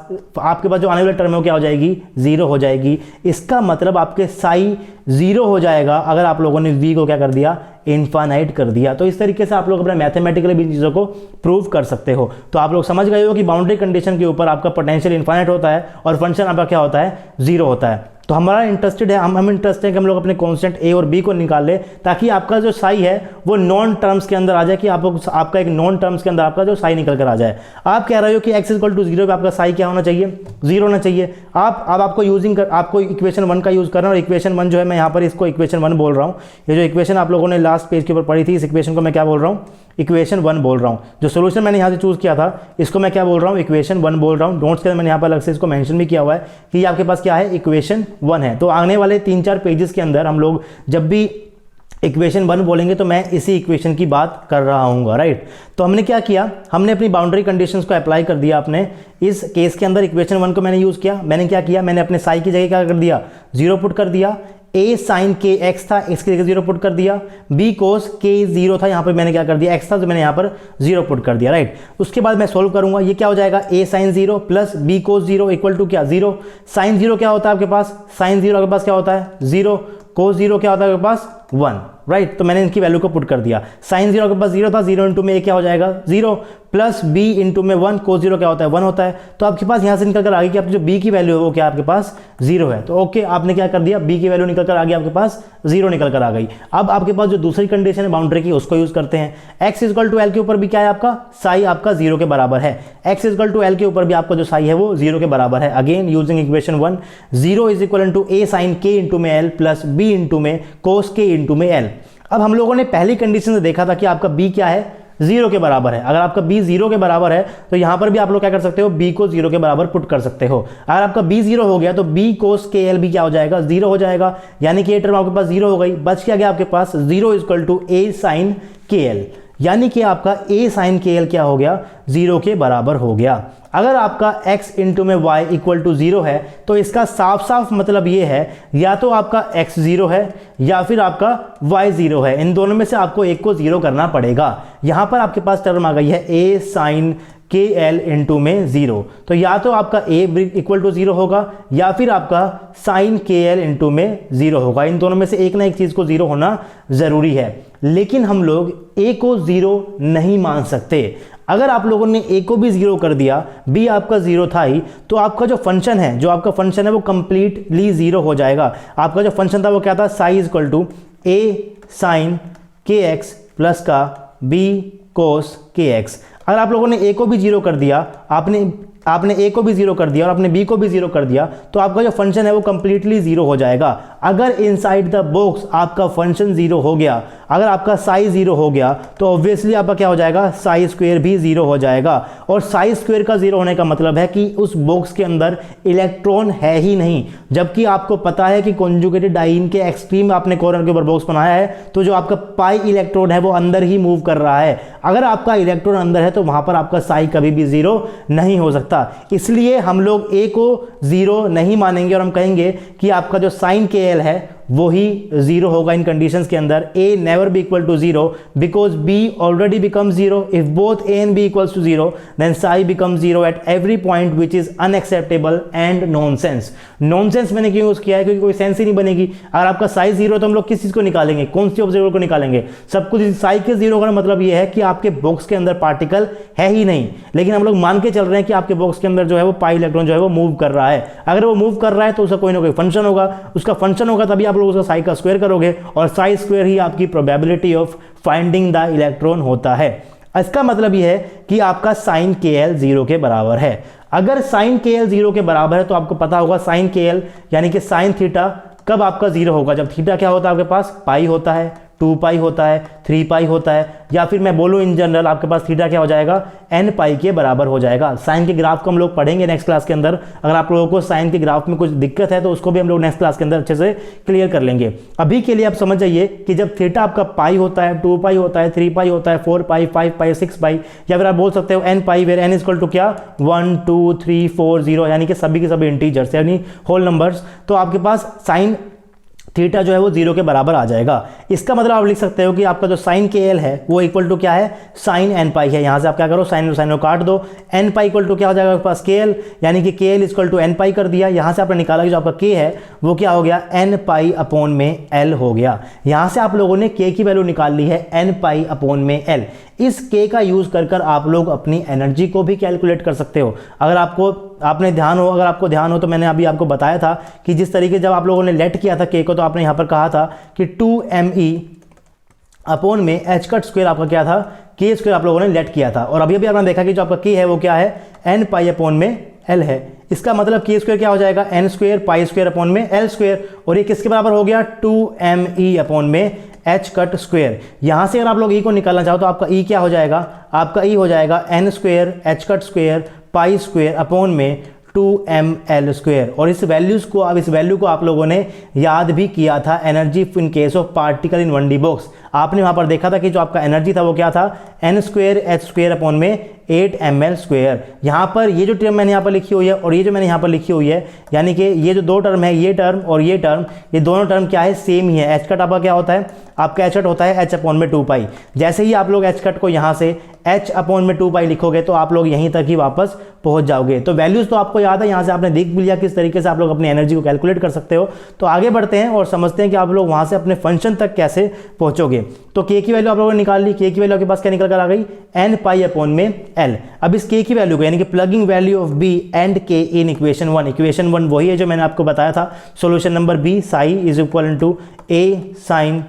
जो आने वाली टर्म है वो क्या हो जाएगी, 0 हो जाएगी। इसका मतलब आपके साई 0 हो जाएगा अगर आप लोगों ने v को क्या कर दिया, इनफाइनाइट कर दिया। तो इस तरीके से आप लोग अपने मैथमेटिकली भी चीज़ों को प्रूव कर सकते हो। तो आप लोग समझ गए हो कि बाउंड्री कंडीशन के ऊपर आपका पोटेंशियल इनफाइनाइट होता है और फंक्शन आपका क्या होता है, 0 होता है। तो हमारा इंटरेस्टेड है, हम इंटरेस्टेड हैं कि हम लोग अपने कांस्टेंट a और b को निकाल ले, ताकि आपका जो साई है वो नॉन टर्म्स के अंदर आ जाए, कि आपका एक नॉन टर्म्स के अंदर आपका जो साई निकल कर आ जाए। आप कह रहे हो कि x इक्वल टू 0 पे आपका साई क्या होना चाहिए, 0 होना चाहिए। आपको इक्वेशन 1 का यूज करना, और इक्वेशन 1 जो है मैं यहाँ पर इसको इक्वेशन 1 बोल रहा हूँ। ये जो इक्वेशन आप लोगों ने लास्ट पेज के ऊपर पढ़ी थी, इस इक्वेशन को मैं क्या बोल रहा हूँ, इक्वेशन 1 बोल रहा हूँ। जो सोल्यूशन मैंने यहाँ से चूज किया था इसको मैं क्या बोल रहा हूँ, इक्वेशन 1 बोल रहा हूँ। नोट्स के अंदर मैंने यहाँ पर अलग से इसको मेंशन भी किया हुआ है कि ये आपके पास क्या है, इक्वेशन 1 है। तो आने वाले 3-4 पेजेस के अंदर हम लोग जब भी इक्वेशन 1 बोलेंगे तो मैं इसी इक्वेशन की बात कर रहा हूँ, राइट। तो हमने क्या किया, हमने अपनी बाउंड्री कंडीशंस को अप्लाई कर दिया। अपने इस केस के अंदर इक्वेशन 1 को मैंने यूज किया। मैंने क्या किया, मैंने अपने साई की जगह क्या कर दिया, 0 पुट कर दिया। a साइन के x था, इसकी जगह 0 पुट कर दिया। b कोस के 0 था, यहाँ पर मैंने क्या कर दिया, x था तो मैंने यहाँ पर 0 पुट कर दिया, राइट। उसके बाद मैं सोल्व करूंगा, ये क्या हो जाएगा, a sine 0 plus b cos 0 equal to क्या, 0। साइन 0 क्या होता है आपके पास, साइन 0 आपके पास क्या होता है, 0। कोस 0 क्या होता है आपके पास, 1, राइट। तो मैंने इनकी वैल्यू को पुट कर दिया। साइन 0 आपके पास 0 था, 0 इंटू में a क्या हो जाएगा, 0 प्लस b इंटू में 1, कोस 0 क्या होता है, 1 होता है। तो आपके पास यहाँ से निकल कर आ गई कि आपकी जो b की वैल्यू है वो क्या आपके पास 0 है। तो ओके, आपने क्या कर दिया, b की वैल्यू निकल कर आ गई, आपके पास 0 निकल कर आ गई। अब आपके पास जो दूसरी कंडीशन है बाउंड्री की, उसको यूज करते हैं। x इक्वल टू l के ऊपर भी क्या है आपका, साई आपका 0 के बराबर है। x इक्वल टू l के ऊपर भी आपका जो साई है वो 0 के बराबर है। Again using equation 1, 0 is equal to a sine k into में l प्लस b इंटू में कोस k इंटू में l। अब हम लोगों ने पहली कंडीशन से देखा था कि आपका b क्या है, 0 के बराबर है। अगर आपका b 0 के बराबर है तो यहां पर भी आप लोग क्या कर सकते हो, b को 0 के बराबर पुट कर सकते हो। अगर आपका b 0 हो गया तो b कोस के l भी क्या हो जाएगा, 0 हो जाएगा। यानी कि ये टर्म आपके पास 0 हो गई। बच क्या गया आपके पास, 0 इक्वल टू a साइन के l, यानी कि आपका a साइन के l क्या हो गया, 0 के बराबर हो गया। अगर आपका x इंटू में y इक्वल टू 0 है तो इसका साफ साफ मतलब ये है, या तो आपका x 0 है या फिर आपका y 0 है। इन दोनों में से आपको एक को 0 करना पड़ेगा। यहां पर आपके पास टर्म आ गई है a साइन के एल इंटू में 0। तो या तो आपका a इक्वल टू 0 होगा या फिर आपका साइन के एल इंटू में 0 होगा। इन दोनों में से एक ना एक चीज को 0 होना जरूरी है। लेकिन हम लोग a को 0 नहीं मान सकते। अगर आप लोगों ने a को भी 0 कर दिया, b आपका 0 था ही, तो आपका जो फंक्शन है वो कंप्लीटली 0 हो जाएगा। आपका जो फंक्शन था वो क्या था, psi is equal to a sine k x plus का b कोस के एक्स। अगर आप लोगों ने a को भी 0 कर दिया, आपने a को भी 0 कर दिया और आपने b को भी 0 कर दिया, तो आपका जो फंक्शन है वो कंप्लीटली 0 हो जाएगा। अगर इनसाइड द बॉक्स आपका फंक्शन 0 हो गया, अगर आपका साई 0 हो गया, तो ऑब्वियसली आपका क्या हो जाएगा, साई स्क्वायर भी 0 हो जाएगा। और साई स्क्वायर का 0 होने का मतलब है कि उस बॉक्स के अंदर इलेक्ट्रॉन है ही नहीं। जबकि आपको पता है कि कॉन्जुगेटेड डाइन के एक्सट्रीम आपने कॉर्नर के ऊपर बॉक्स बनाया है, तो जो आपका पाई इलेक्ट्रॉन है वो अंदर ही मूव कर रहा है। अगर आपका इलेक्ट्रॉन अंदर है तो वहां पर आपका साई कभी भी 0 नहीं हो सकता। इसलिए हम लोग a को 0 नहीं मानेंगे और हम कहेंगे कि आपका जो साइन के एल है वही जीरो होगा इन कंडीशंस के अंदर। a never be equal to zero because b already become zero. If both a and b equals to zero then psi become zero at every point which is unacceptable and nonsense. Nonsense मैंने क्यों use किया है, क्योंकि कोई sense ही नहीं बनेगी। अगर आपका साई जीरो तो हम लोग किस चीज को निकालेंगे, कौन सी ऑब्जर्वर को निकालेंगे, सब कुछ। साई के जीरो का मतलब ये है कि आपके बॉक्स के अंदर पार्टिकल है ही नहीं, लेकिन हम लोग मान के चल रहे हैं कि आपके बॉक्स के अंदर जो है वो पाई इलेक्ट्रॉन जो है वो मूव कर रहा है। अगर वो मूव कर रहा है तो उसका कोई ना कोई फंक्शन होगा, उसका फंक्शन होगा तभी आप लोग उसका साई का स्क्वायर करोगे, और साई स्क्वायर ही आपकी probability of finding the electron होता है। इसका मतलब यह है कि आपका साइन के एल जीरो के बराबर है। अगर साइन के एल जीरो के बराबर है तो आपको पता होगा साइन के एल यानी कि साइन थीटा कब आपका जीरो होगा, जब थीटा क्या होता है आपके पास, पाई होता है, 2 पाई होता है, 3 पाई होता है, या फिर मैं बोलूँ इन जनरल आपके पास थीटा क्या हो जाएगा, n पाई के बराबर हो जाएगा। साइन के ग्राफ को हम लोग पढ़ेंगे नेक्स्ट क्लास के अंदर। अगर आप लोगों को साइन के ग्राफ में कुछ दिक्कत है तो उसको भी हम लोग नेक्स्ट क्लास के अंदर अच्छे से क्लियर कर लेंगे। अभी के लिए आप समझ जाइए कि जब थीटा आपका पाई होता है, 2 पाई होता है, 3 पाई होता है, 4 पाई, 5 पाई, 6 पाई, या फिर आप बोल सकते हो n pi, where n equal to क्या, 1 2 3 4 0, यानी कि सभी के सभी इंटीजर्स यानी होल नंबर्स, तो आपके पास साइन थीटा जो है वो जीरो के बराबर आ जाएगा। इसका मतलब आप लिख सकते हो कि आपका जो साइन के एल है वो इक्वल टू क्या है, साइन एन पाई है। यहां से आप क्या करो, साइन को काट दो, एन पाई इक्वल टू क्या हो जाएगा आपके पास, के एल, यानी कि के एल इक्वल टू एन पाई कर दिया। यहां से आपने निकाला कि जो आपका के है वो क्या हो गया, एन पाई अपॉन में एल हो गया। यहां से आप लोगों ने के की वैल्यू निकाल ली है एन पाई अपॉन में एल। इस के का यूज कर आप लोग अपनी एनर्जी को भी कैलकुलेट कर सकते हो। अगर आपको ध्यान हो तो मैंने अभी आपको बताया था कि जिस तरीके जब आप लोगों ने लेट किया था के को, तो आपने यहां पर कहा था कि 2me अपॉन में एच कट स्क्वायर आपका क्या था, के स्क्वायर आप लोगों ने लेट किया था। और अभी आपने देखा कि जो आपका के है वो क्या है, एन पाई अपॉन में एल है। इसका मतलब के स्क्वायर क्या हो जाएगा, n square pi square upon में एल स्क्वायर, और ये किसके बराबर हो गया, 2me अपॉन में एच कट स्क्वायर। यहां से अगर आप लोग ई को निकालना चाहो तो आपका ई क्या हो जाएगा, आपका ई हो जाएगा n square h cut square pi square upon में 2ml स्क्वायर। और इस वैल्यू को आप लोगों ने याद भी किया था energy in case of particle in 1D box. आपने वहां पर देखा था कि जो आपका एनर्जी था वो क्या था, n square h square upon में 8ml स्क्वायर। यहाँ पर ये जो टर्म मैंने यहाँ पर लिखी हुई है और ये जो मैंने यहाँ पर लिखी हुई है, यानी कि ये जो दो टर्म है, ये टर्म और ये टर्म, ये दोनों टर्म क्या है, सेम ही है। एच कट आपका क्या होता है, आपका एच कट होता है एच अपॉन में 2 पाई। जैसे ही आप लोग एच कट को यहाँ से एच अपॉन में 2 पाई लिखोगे तो आप लोग यहीं तक ही वापस पहुंच जाओगे। तो वैल्यूज तो आपको याद है, यहाँ से आपने देख भी लिया किस तरीके से आप लोग अपनी एनर्जी को कैलकुलेट कर सकते हो। तो आगे बढ़ते हैं और समझते हैं कि आप लोग वहाँ से अपने फंक्शन तक कैसे पहुँचोगे। तो के की वैल्यू आप लोगों ने निकाल ली, के की वैल्यू आपके पास क्या निकल कर आ गई, एन पाई अपॉन में एल। अब इस के की वैल्यू को यानी कि plugging value of b and k in equation 1, equation 1 वही है जो मैंने आपको बताया था, solution number b, psi is equal to a sine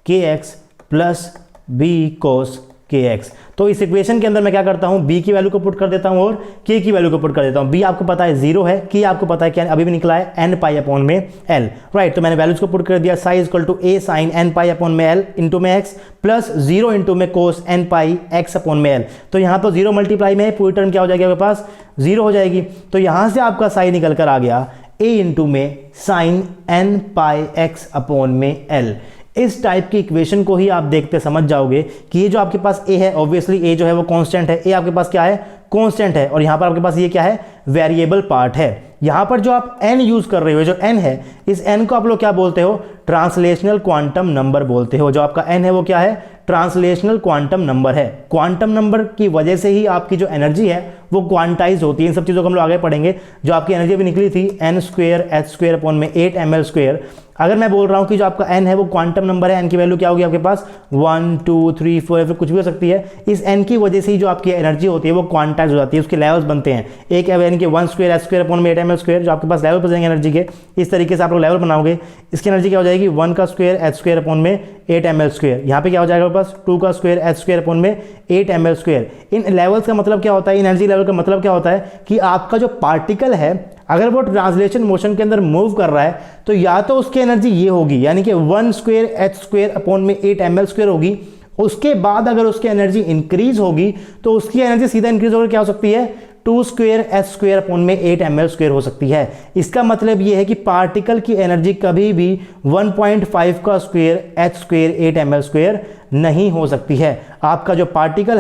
k x plus b cos k x. तो इस इक्वेशन के अंदर मैं क्या करता हूं, b की वैल्यू को पुट कर देता हूं और k की वैल्यू को पुट कर देता हूं। b आपको पता है 0 है, k आपको पता है क्या अभी भी निकला है, n पाई अपॉन में l, राइट। तो मैंने वैल्यूज को पुट कर दिया, psi is equal to a sine n pi upon में l इंटू में x प्लस 0 इंटू में cos n pi x upon में l। तो यहाँ पर 0 मल्टीप्लाई में पूरी टर्म क्या हो जाएगी आपके पास, 0 हो जाएगी। तो यहाँ से आपका साई निकल कर आ गया a इंटू में sign n pi x upon में l। इस टाइप की इक्वेशन को ही आप देखते समझ जाओगे कि ये जो आपके पास a है, ऑब्वियसली a जो है वो कांस्टेंट है, a आपके पास क्या है, कांस्टेंट है, और यहाँ पर आपके पास ये क्या है, वेरिएबल पार्ट है। यहाँ पर जो आप n यूज कर रहे हो, जो n है, इस n को आप लोग क्या बोलते हो, ट्रांसलेशनल क्वांटम नंबर बोलते हो। जो आपका n है वो क्या है, ट्रांसलेशनल क्वांटम नंबर है। क्वांटम नंबर की वजह से ही आपकी जो एनर्जी है वो क्वांटाइज होती है। इन सब चीज़ों को हम लोग आगे पढ़ेंगे। जो आपकी एनर्जी अभी निकली थी n square h square upon में 8ml स्क्वायर, अगर मैं बोल रहा हूँ कि जो आपका n है वो क्वांटम नंबर है, n की वैल्यू क्या होगी आपके पास 1 2 3 4 फिर कुछ भी हो सकती है। इस n की वजह से ही जो आपकी एनर्जी होती है वो क्वांटाइज हो जाती है, उसके लेवल्स बनते हैं। एक यानी कि 1 स्क्वायर एच स्क्वायर अपॉन में 8ml स्क्वायर, जो आपके पास लेवल बन जाएंगे एनर्जी के। इस तरीके से आप लोग लेवल बनाओगे, इसकी एनर्जी क्या हो जाएगी, 1 का स्क्वायर एच स्क्वायर अपॉन में 8ml स्क्वायर। यहाँ पे क्या हो जाएगा आपके पास 2 का स्क्वायर एच स्क्वायर अपॉन में 8ml स्क्वायर। इन लेवल्स का मतलब क्या होता है, एनर्जी लेवल का मतलब क्या होता है कि आपका जो पार्टिकल है अगर वो ट्रांसलेशन मोशन के अंदर मूव कर रहा है तो या तो उसकी एनर्जी ये होगी, यानी कि 1 स्क्वायर एच स्क्वायर अपॉन में 8ml स्क्वायर होगी। उसके बाद अगर उसकी एनर्जी इंक्रीज होगी तो उसकी एनर्जी सीधा इंक्रीज होकर क्या हो सकती है, 2 स्क्वायर एच स्क्वायर अपॉन में 8ml स्क्वायर हो सकती है। इसका मतलब ये है कि पार्टिकल की एनर्जी कभी भी 1.5 का square h square 8ml square नहीं हो सकती है। आपका जो पार्टिकल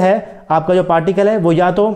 है वो या तो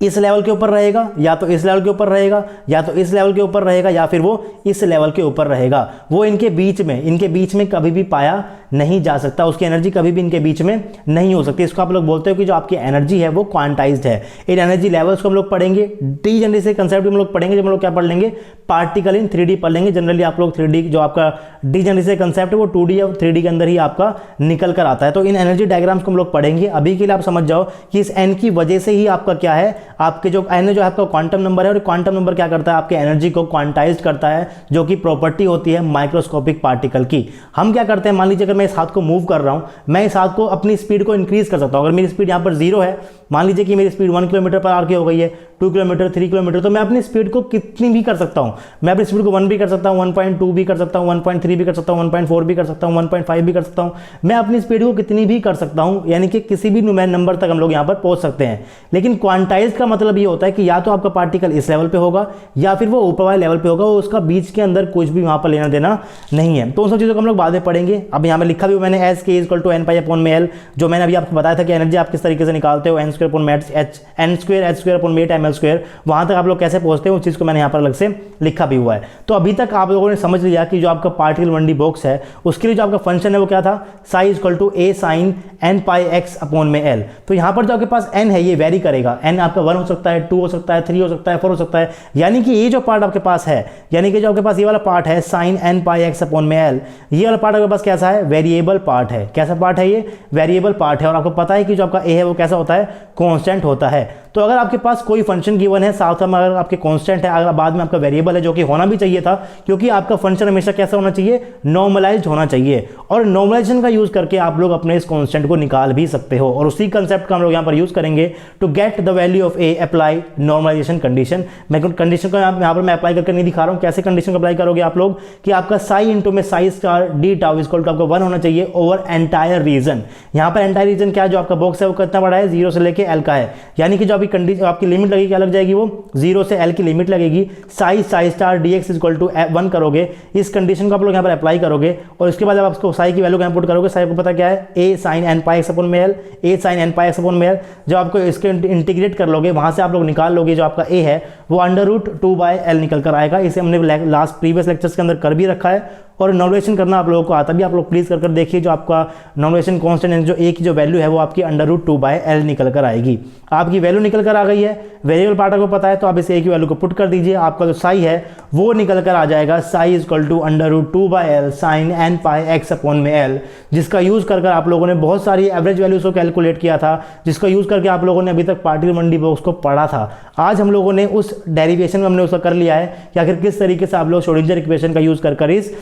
इस लेवल के ऊपर रहेगा, या तो इस लेवल के ऊपर रहेगा, या तो इस लेवल के ऊपर रहेगा, या फिर वो इस लेवल के ऊपर रहेगा। वो इनके बीच में कभी भी पाया नहीं जा सकता, उसकी एनर्जी कभी भी इनके बीच में नहीं हो सकती। इसको आप लोग बोलते हो कि जो आपकी एनर्जी है वो क्वांटाइज्ड है। इन एनर्जी लेवल्स को हम लोग पढ़ेंगे, डी जनरली कंसेप्ट हम लोग पढ़ेंगे, जब हम लोग क्या पढ़ लेंगे, पार्टिकल इन 3D पढ़ लेंगे। जनरली आप लोग 3D जो आपका डी जनरली कंसेप्ट है वो 2D और 3D के अंदर ही आपका निकल कर आता है। तो इन एनर्जी डायग्राम्स को हम लोग पढ़ेंगे। अभी के लिए आप समझ जाओ कि इस एन की वजह से ही आपका क्या है, आपके जो एन जो आपका क्वांटम नंबर है, और क्वांटम नंबर क्या करता है, आपके एनर्जी को क्वांटाइज्ड करता है, जो कि प्रॉपर्टी होती है माइक्रोस्कोपिक पार्टिकल की। हम क्या करते हैं, मान लीजिए अगर मैं इस हाथ को मूव कर रहा हूं, मैं इस हाथ को अपनी स्पीड को इंक्रीज कर सकता हूं। अगर मेरी स्पीड यहां पर 0 है, मान लीजिए कि मेरी स्पीड 1 किलोमीटर पर आवर की हो गई है, 2 किलोमीटर, 3 किलोमीटर, तो मैं अपनी स्पीड को कितनी भी कर सकता हूं। मैं अपनी स्पीड को 1 भी कर सकता हूं, 1.2 भी कर सकता हूं, 1.3 भी कर सकता हूं, 1.4 भी कर सकता हूं, 1.5 भी कर सकता हूं। मैं अपनी स्पीड को कितनी भी कर सकता हूं, यानी कि किसी भी न्यूमेरिकल नंबर तक हम लोग यहां पर पहुंच सकते हैं। लेकिन क्वांटाइज्ड का मतलब ये होता है कि या तो आपका पार्टिकल इस लेवल पे होगा, या फिर वो ऊपर वाले लेवल पे होगा, वो उसका बीच के अंदर कुछ भी वहां पर लेना देना नहीं है। तो उन सब चीजों को हम लोग बाद में पढ़ेंगे। अब यहाँ पे लिखा भी मैंने as k equal to n pi upon में एल, जो मैंने अभी आपको बताया था कि एनर्जी आप किस तरीके से निकालते हो, एन स्क्वायर अपॉन में n square h square upon में टाइम एल स्क्वायर, वहां तक आप लोग कैसे पहुंचते हैं उस चीज को मैंने यहाँ पर अलग से लिखा भी हुआ है। तो अभी तक आप लोगों ने समझ लिया कि जो आपका पार्टिकल 1D बॉक्स है उसके लिए जो आपका फंक्शन है वो क्या था, psi equal to a sine n pi x upon में एल। तो यहाँ पर जो आपके पास एन है ये वेरी करेगा, एन आपका 1 हो सकता है, 2 हो सकता है, 3 हो सकता है, 4 हो सकता है। यानी कि ये जो पार्ट आपके पास है, यानी कि जो आपके पास ये वाला पार्ट है sign n pi x upon में एल, ये वाला पार्ट आपके पास कैसा है, वेरिएबल पार्ट है। कैसा पार्ट है ये, वेरिएबल पार्ट है। और आपको पता है कि जो आपका ए है वो कैसा होता है, कांस्टेंट होता है। तो अगर आपके पास कोई फंक्शन गिवन है, साथ में अगर आपके कांस्टेंट है, अगर बाद में आपका वेरिएबल है, जो कि होना भी चाहिए था, क्योंकि आपका फंक्शन हमेशा कैसा होना चाहिए, नॉर्मलाइज्ड होना चाहिए। और नॉर्मलाइजेशन का यूज करके आप लोग अपने इस कांस्टेंट को निकाल भी सकते हो। और उसी कंसेप्ट का हम लोग यहाँ पर यूज करेंगे to get the value of a, apply normalization condition. मैं कंडीशन को यहाँ पर मैं अप्लाई करके नहीं दिखा रहा हूँ, कैसे कंडीशन को अप्लाई करोगे आप लोग, कि आपका साई इंटू में psi star d tau equal to आपका 1 होना चाहिए ओवर एंटायर रीजन। यहाँ पर एंटायर रीजन क्या है, जो आपका बॉक्स है वो कितना बड़ा है, 0 से लेके एल का है। यानी कि जो आपकी कंडीशन, आपकी लिमिट लगेगी, क्या लग जाएगी, वो 0 से एल की लिमिट लगेगी। Psi star d x equal to 1 करोगे, इस कंडीशन को आप लोग यहाँ पर अप्लाई करोगे। और इसके बाद जब आपको साई की वैल्यू यहाँ पुट करोगे, साई को पता क्या है, ए sine n pi x upon में एल, ए sine n pi x upon में एल। जब आपको इसके इंटीग्रेट कर लोगे, वहां से आप लोग निकाल लोगे जो आपका ए है वो √2/L निकल कर आएगा। इसे हमने लास्ट प्रीवियस लेक्चर्स के अंदर कर भी रखा है। और नॉर्मलाइजेशन करना आप लोगों को आता भी, आप लोग प्लीज कर देखिए, जो आपका नॉर्मलाइजेशन कांस्टेंट जो ए की जो वैल्यू है वो आपकी √2/L निकल कर आएगी। आपकी वैल्यू निकल कर आ गई है, वेरिएबल पार्ट को पता है, तो आप इस ए की वैल्यू को पुट कर दीजिए, आपका जो साई है वो निकल कर आ जाएगा, psi equal to √2/L sine n pi x upon में एल, जिसका यूज कर आप लोगों ने बहुत सारी एवरेज वैल्यूज को कैलकुलेट किया था, जिसका यूज करके आप लोगों ने अभी तक पार्टिकल 1D बॉक्स को पढ़ा था। आज हम लोगों ने उस डेरिवेशन में हमने उसका कर लिया है कि आखिर किस तरीके से आप लोग श्रोडिंगर इक्वेशन का यूज कर इस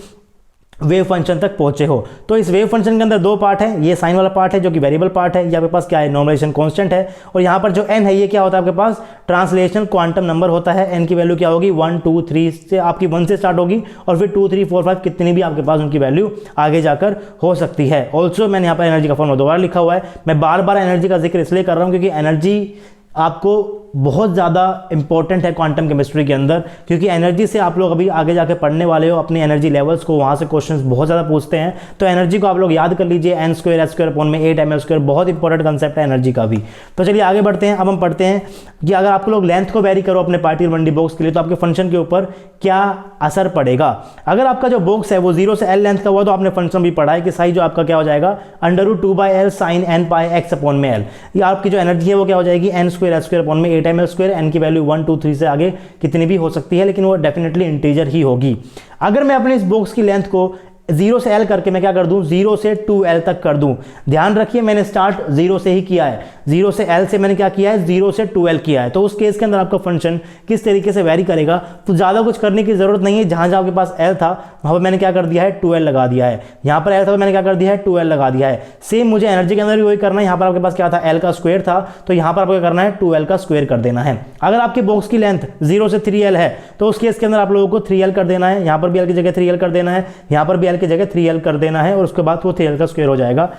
वेव फंक्शन तक पहुंचे हो। तो इस वेव फंक्शन के अंदर दो पार्ट है, ये साइन वाला पार्ट है जो कि वेरिएबल पार्ट है, यहाँ पे पास क्या है, नॉर्मलाइजेशन कांस्टेंट है। और यहाँ पर जो n है ये क्या होता है, आपके पास ट्रांसलेशनल क्वांटम नंबर होता है। n की वैल्यू क्या होगी, 1 2 3 से आपकी 1 से स्टार्ट होगी, और फिर 2 3 4 5 कितनी भी आपके पास उनकी वैल्यू आगे जाकर हो सकती है। ऑल्सो मैंने यहाँ पर एनर्जी का फॉर्मूला दोबारा लिखा हुआ है। मैं बार बार एनर्जी का जिक्र इसलिए कर रहा हूँ क्योंकि एनर्जी आपको बहुत ज़्यादा इंपॉर्टेंट है क्वांटम केमिस्ट्री के अंदर, क्योंकि एनर्जी से आप लोग अभी आगे जाके पढ़ने वाले हो, अपनी एनर्जी लेवल्स को वहाँ से क्वेश्चंस बहुत ज़्यादा पूछते हैं। तो एनर्जी को आप लोग याद कर लीजिए, n square h square upon में 8 ml स्क्वायर, बहुत इंपॉर्टेंट कंसेप्ट है एनर्जी का भी। तो चलिए आगे बढ़ते हैं। अब हम पढ़ते हैं कि अगर आप लोग लेंथ को वेरी करो अपने पार्टिकल 1D बॉक्स के लिए, तो आपके फंक्शन के ऊपर क्या असर पड़ेगा। अगर आपका जो बॉक्स है वो 0 से L लेंथ का हुआ, तो आपने फंक्शन भी पढ़ा है कि साई जो आपका क्या हो जाएगा, √2/L sine n pi x upon में एल। या आपकी जो एनर्जी है वो क्या हो जाएगी, n square h square upon में 8 ml स्क्वायर। एन की वैल्यू 1 2 3 से आगे कितनी भी हो सकती है, लेकिन वो डेफिनेटली इंटीजर ही होगी। अगर मैं अपने इस बॉक्स की लेंथ को 0 से L करके मैं क्या कर दूं, 0 से 2L तक कर दूं। ध्यान रखिए मैंने स्टार्ट 0 से ही किया है, 0 से L से मैंने क्या किया है, 0 से 2L किया है। तो उस केस के अंदर आपका फंक्शन किस तरीके से वेरी करेगा, तो ज़्यादा कुछ करने की जरूरत नहीं है। जहां जहां आपके पास L था वहां पर मैंने क्या कर दिया है, 2L लगा दिया है। यहाँ पर L था तो मैंने क्या कर दिया है, 2L लगा दिया है। सेम मुझे एनर्जी के अंदर भी वही करना है। यहाँ पर आपके पास क्या था, L का स्क्वायर था, तो यहाँ पर आपको क्या करना है, 2L का स्क्वायर कर देना है। अगर आपके बॉक्स की लेंथ 0 से 3L है, तो उस केस के अंदर आप लोगों को 3L कर देना है। यहाँ पर भी L की जगह 3L कर देना है, यहाँ पर भी L की जगह 3L कर देना है, और उसके बाद वो 3L का स्क्वायर हो जाएगा।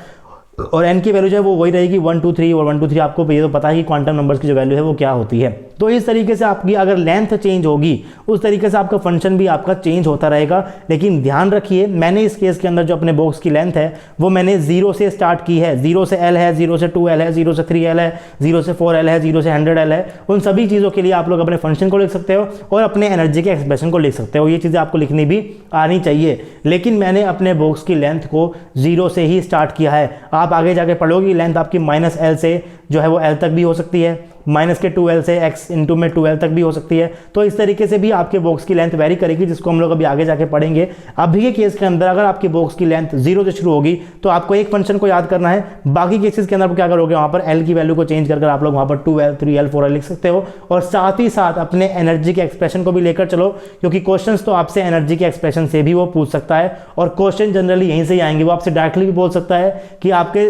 और n की वैल्यू जो है वो वही रहेगी 1 2 3, और 1 2 3 आपको ये तो पता है कि क्वांटम नंबर्स की जो वैल्यू है वो क्या होती है। तो इस तरीके से आपकी अगर लेंथ चेंज होगी उस तरीके से आपका फंक्शन भी आपका चेंज होता रहेगा। लेकिन ध्यान रखिए, मैंने इस केस के अंदर जो अपने बॉक्स की लेंथ है वो मैंने 0 से स्टार्ट की है। 0 से L है, 0 से 2L है, 0 से 3L है, 0 से 4L है, 0 से 100L है। उन सभी चीज़ों के लिए आप लोग अपने फंक्शन को लिख सकते हो और अपने एनर्जी के एक्सप्रेशन को लिख सकते हो। ये चीज़ें आपको लिखनी भी आनी चाहिए। लेकिन मैंने अपने बॉक्स की लेंथ को 0 से ही स्टार्ट किया है। आप आगे जाके पढ़ोगे लेंथ आपकी -L से जो है वो L तक भी हो सकती है, माइनस के 2L से x इंटू में 2L तक भी हो सकती है। तो इस तरीके से भी आपके बॉक्स की लेंथ वेरी करेगी, जिसको हम लोग अभी आगे जाके पढ़ेंगे। अभी के केस के अंदर अगर आपकी बॉक्स की लेंथ 0 से शुरू होगी तो आपको एक फंक्शन को याद करना है। बाकी केसेस के अंदर आप क्या करोगे, वहां पर L की वैल्यू को चेंज कर आप लोग वहां पर 2L 3L 4L लिख सकते हो। और साथ ही साथ अपने एनर्जी के एक्सप्रेशन को भी लेकर चलो, क्योंकि क्वेश्चन तो आपसे एनर्जी के एक्सप्रेशन से भी वो पूछ सकता है और क्वेश्चन जनरली यहीं से ही आएंगे। वो आपसे डायरेक्टली भी बोल सकता है कि आपके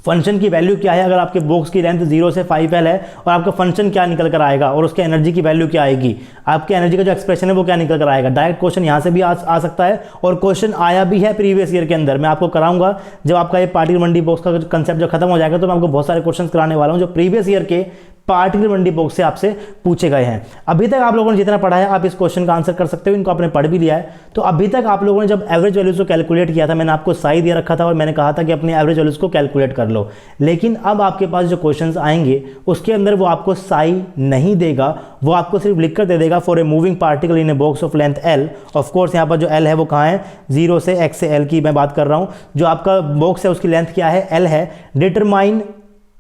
फंक्शन की वैल्यू क्या है। अगर आपके बॉक्स की लेंथ 0 से 5L है और आपका फंक्शन क्या निकल कर आएगा और उसके एनर्जी की वैल्यू क्या आएगी, आपके एनर्जी का जो एक्सप्रेशन है वो क्या निकल कर आएगा। डायरेक्ट क्वेश्चन यहाँ से भी आ सकता है और क्वेश्चन आया भी है प्रीवियस ईयर के अंदर। मैं आपको कराऊंगा जब आपका ये पार्टिकल मंडी बॉक्स का कंसेप्ट जब खत्म हो जाएगा तो मैं आपको बहुत सारे क्वेश्चन कराने वाला हूँ जो प्रीवियस ईयर के पार्टिकल मंडी बॉक्स से आपसे पूछे गए हैं। अभी तक आप लोगों ने जितना पढ़ा है आप इस क्वेश्चन का आंसर कर सकते हो, इनको आपने पढ़ भी लिया है। तो अभी तक आप लोगों ने जब एवरेज वैल्यूज को कैलकुलेट किया था, मैंने आपको साई दे रखा था और मैंने कहा था कि अपने एवरेज वैल्यूज को कैलकुलेट कर लो। लेकिन अब आपके पास जो क्वेश्चंस आएंगे उसके अंदर वो आपको साई नहीं देगा, वो आपको सिर्फ लिख कर दे देगा for a moving particle in a box of length L। Of course यहाँ पर जो L है वो कहाँ है, 0 से x से L की मैं बात कर रहा हूँ। जो आपका बॉक्स है उसकी लेंथ क्या है, L है। Determine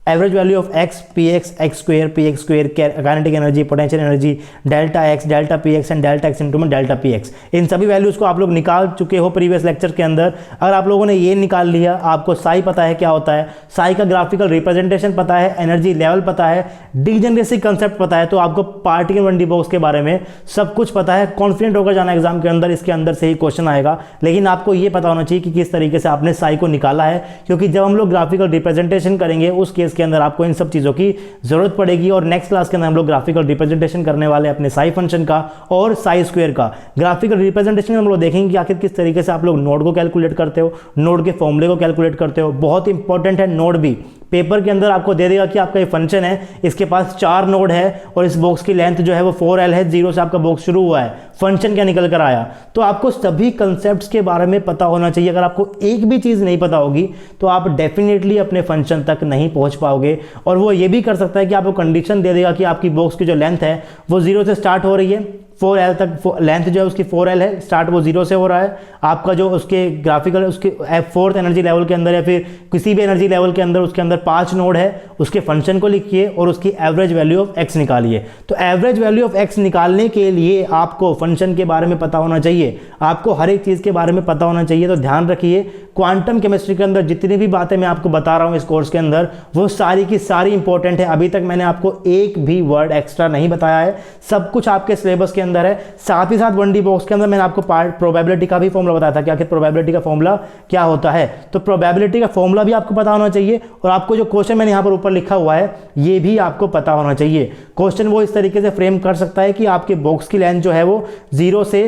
average value of x px x square px square kinetic energy, potential energy, delta x, delta px and delta x into में डेल्टा px। इन सभी वैल्यूज को आप लोग निकाल चुके हो प्रीवियस लेक्चर के अंदर। अगर आप लोगों ने ये निकाल लिया, आपको साई पता है क्या होता है, साई का ग्राफिकल रिप्रेजेंटेशन पता है, एनर्जी लेवल पता है, डीजेनरेसी कंसेप्ट पता है, तो आपको पार्टिकल मंडी बॉक्स के बारे में सब कुछ पता है। कॉन्फिडेंट होकर जाना एग्जाम के अंदर, इसके अंदर से ही क्वेश्चन आएगा। लेकिन आपको ये पता होना चाहिए कि किस तरीके से आपने साई को निकाला है, क्योंकि जब हम लोग ग्राफिकल रिप्रेजेंटेशन करेंगे उस केस के अंदर आपको इन सब चीजों की जरूरत पड़ेगी। और नेक्स्ट क्लास के अंदर हम लोग ग्राफिकल रिप्रेजेंटेशन करने वाले अपने साई फंक्शन का और साई स्क्वायर का। ग्राफिकल रिप्रेजेंटेशन हम लोग देखेंगे कि आखिर किस तरीके से आप लोग नोड को कैलकुलेट करते हो, नोड के फॉर्मूले को कैलकुलेट करते हो। बहुत इंपॉर्टेंट है नोड भी। पेपर के अंदर आपको दे देगा कि आपका ये फंक्शन है, इसके पास 4 नोड है और इस बॉक्स की लेंथ जो है वो 4L है, 0 से आपका बॉक्स शुरू हुआ है, फंक्शन क्या निकल कर आया। तो आपको सभी कंसेप्ट्स के बारे में पता होना चाहिए। अगर आपको एक भी चीज़ नहीं पता होगी तो आप डेफिनेटली अपने फंक्शन तक नहीं पहुंच पाओगे। और वो ये भी कर सकता है कि आपको कंडीशन दे देगा कि आपकी बॉक्स की जो लेंथ है वो 0 से स्टार्ट हो रही है, 4L तक लेंथ जो है उसकी 4L है, स्टार्ट वो 0 से हो रहा है। आपका जो उसके ग्राफिकल उसके 4th एनर्जी लेवल के अंदर या फिर किसी भी एनर्जी लेवल के अंदर उसके अंदर 5 नोड है, उसके फंक्शन को लिखिए और उसकी एवरेज वैल्यू ऑफ x निकालिए। तो एवरेज वैल्यू ऑफ x निकालने के लिए आपको फंक्शन के बारे में पता होना चाहिए, आपको हर एक चीज़ के बारे में पता होना चाहिए। तो ध्यान रखिए, क्वांटम केमिस्ट्री के अंदर जितनी भी बातें मैं आपको बता रहा हूँ इस कोर्स के अंदर वो सारी की सारी इंपॉर्टेंट है। अभी तक मैंने आपको एक भी वर्ड एक्स्ट्रा नहीं बताया है, सब कुछ आपके सिलेबस के अंदर है। साथ ही साथ 1D बॉक्स के अंदर मैंने आपको प्रोबेबिलिटी का भी फॉर्मूला बताया था कि आखिर प्रोबेबिलिटी का फॉर्मूला क्या होता है। तो प्रोबेबिलिटी का फॉर्मूला भी आपको पता होना चाहिए और आपको जो क्वेश्चन मैंने यहाँ पर ऊपर लिखा हुआ है ये भी आपको पता होना चाहिए। क्वेश्चन वो इस तरीके से फ्रेम कर सकता है कि आपके बॉक्स की लेंथ जो है वो 0 से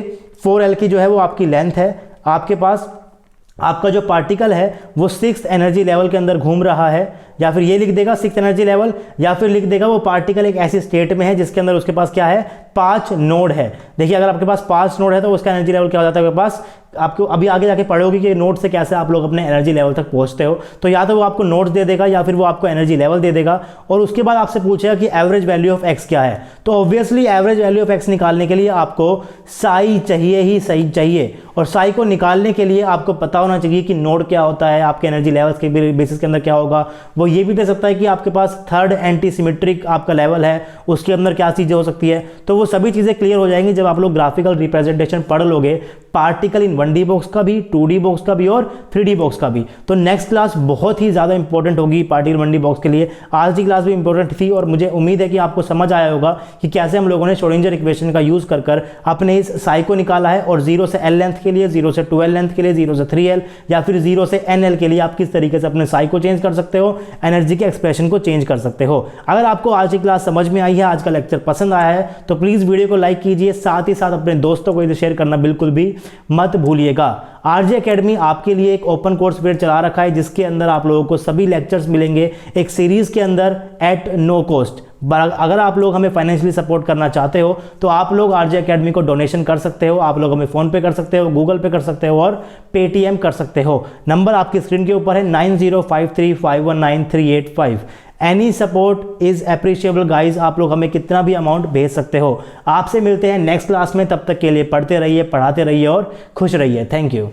4L की जो है वो आपकी लेंथ है, आपके पास आपका जो पार्टिकल है वो 6th एनर्जी लेवल के अंदर घूम रहा है, या फिर ये लिख देगा 6th एनर्जी लेवल, या फिर लिख देगा वो पार्टिकल एक ऐसी स्टेट में है जिसके अंदर उसके पास क्या है, 5 नोड है। देखिए अगर आपके पास 5 नोड है तो उसका एनर्जी लेवल क्या हो जाता है आपके पास। आपको अभी आगे जाके पढ़ोगे कि नोड से कैसे आप लोग अपने एनर्जी लेवल तक पहुंचते हो। तो या तो वो आपको नोड्स दे देगा या फिर वो आपको एनर्जी लेवल दे देगा और उसके बाद आपसे पूछेगा कि एवरेज वैल्यू ऑफ x क्या है। तो obviously average value of x निकालने के लिए आपको साई चाहिए ही सही चाहिए, और साई को निकालने के लिए आपको पता होना चाहिए कि नोड क्या होता है, आपके एनर्जी लेवल्स के बेसिस के अंदर क्या होगा। वो ये भी दे सकता है कि आपके पास 3rd एंटी सिमेट्रिक आपका लेवल है, उसके अंदर क्या चीज़ें हो सकती है। तो वो सभी चीज़ें क्लियर हो जाएंगी जब आप लोग ग्राफिकल रिप्रेजेंटेशन पढ़ लोगे, पार्टिकल इन 1D बॉक्स का भी, 2D बॉक्स का भी और 3D बॉक्स का भी। तो नेक्स्ट क्लास बहुत ही ज़्यादा इंपॉर्टेंट होगी पार्टिकल 1D बॉक्स के लिए। आज की क्लास भी इंपॉर्टेंट थी और मुझे उम्मीद है कि आपको समझ आया होगा कि कैसे हम लोगों ने श्रोडिंगर इक्वेशन का यूज़ कर अपने इस साई को निकाला है। और 0 से L लेंथ के लिए, 0 से 2L लेंथ के लिए, 0 से 3L या फिर 0 से NL के लिए आप किस तरीके से अपने साई को चेंज कर सकते हो, एनर्जी के एक्सप्रेशन को चेंज कर सकते हो। अगर आपको आज की क्लास समझ में आई है, आज का लेक्चर पसंद आया है तो प्लीज़ वीडियो को लाइक कीजिए, साथ ही साथ अपने दोस्तों को इसे शेयर करना बिल्कुल भी मत भूलिएगा। आरजे एकेडमी आपके लिए एक ओपन कोर्स पीरियड चला रखा है जिसके अंदर आप लोगों को सभी लेक्चर्स मिलेंगे एक सीरीज के अंदर एट नो कॉस्ट। अगर आप लोग हमें फाइनेंशियली सपोर्ट करना चाहते हो तो आप लोग आरजे एकेडमी को डोनेशन कर सकते हो, आप लोग हमें फोन पे कर सकते हो, गूगल पे कर सकते हो और पेटीएम कर सकते हो। नंबर आपकी स्क्रीन के ऊपर है 9053519385। Any support is appreciable guys. आप लोग हमें कितना भी अमाउंट भेज सकते हो। आपसे मिलते हैं नेक्स्ट क्लास में, तब तक के लिए पढ़ते रहिए, पढ़ाते रहिए और खुश रहिए। Thank you.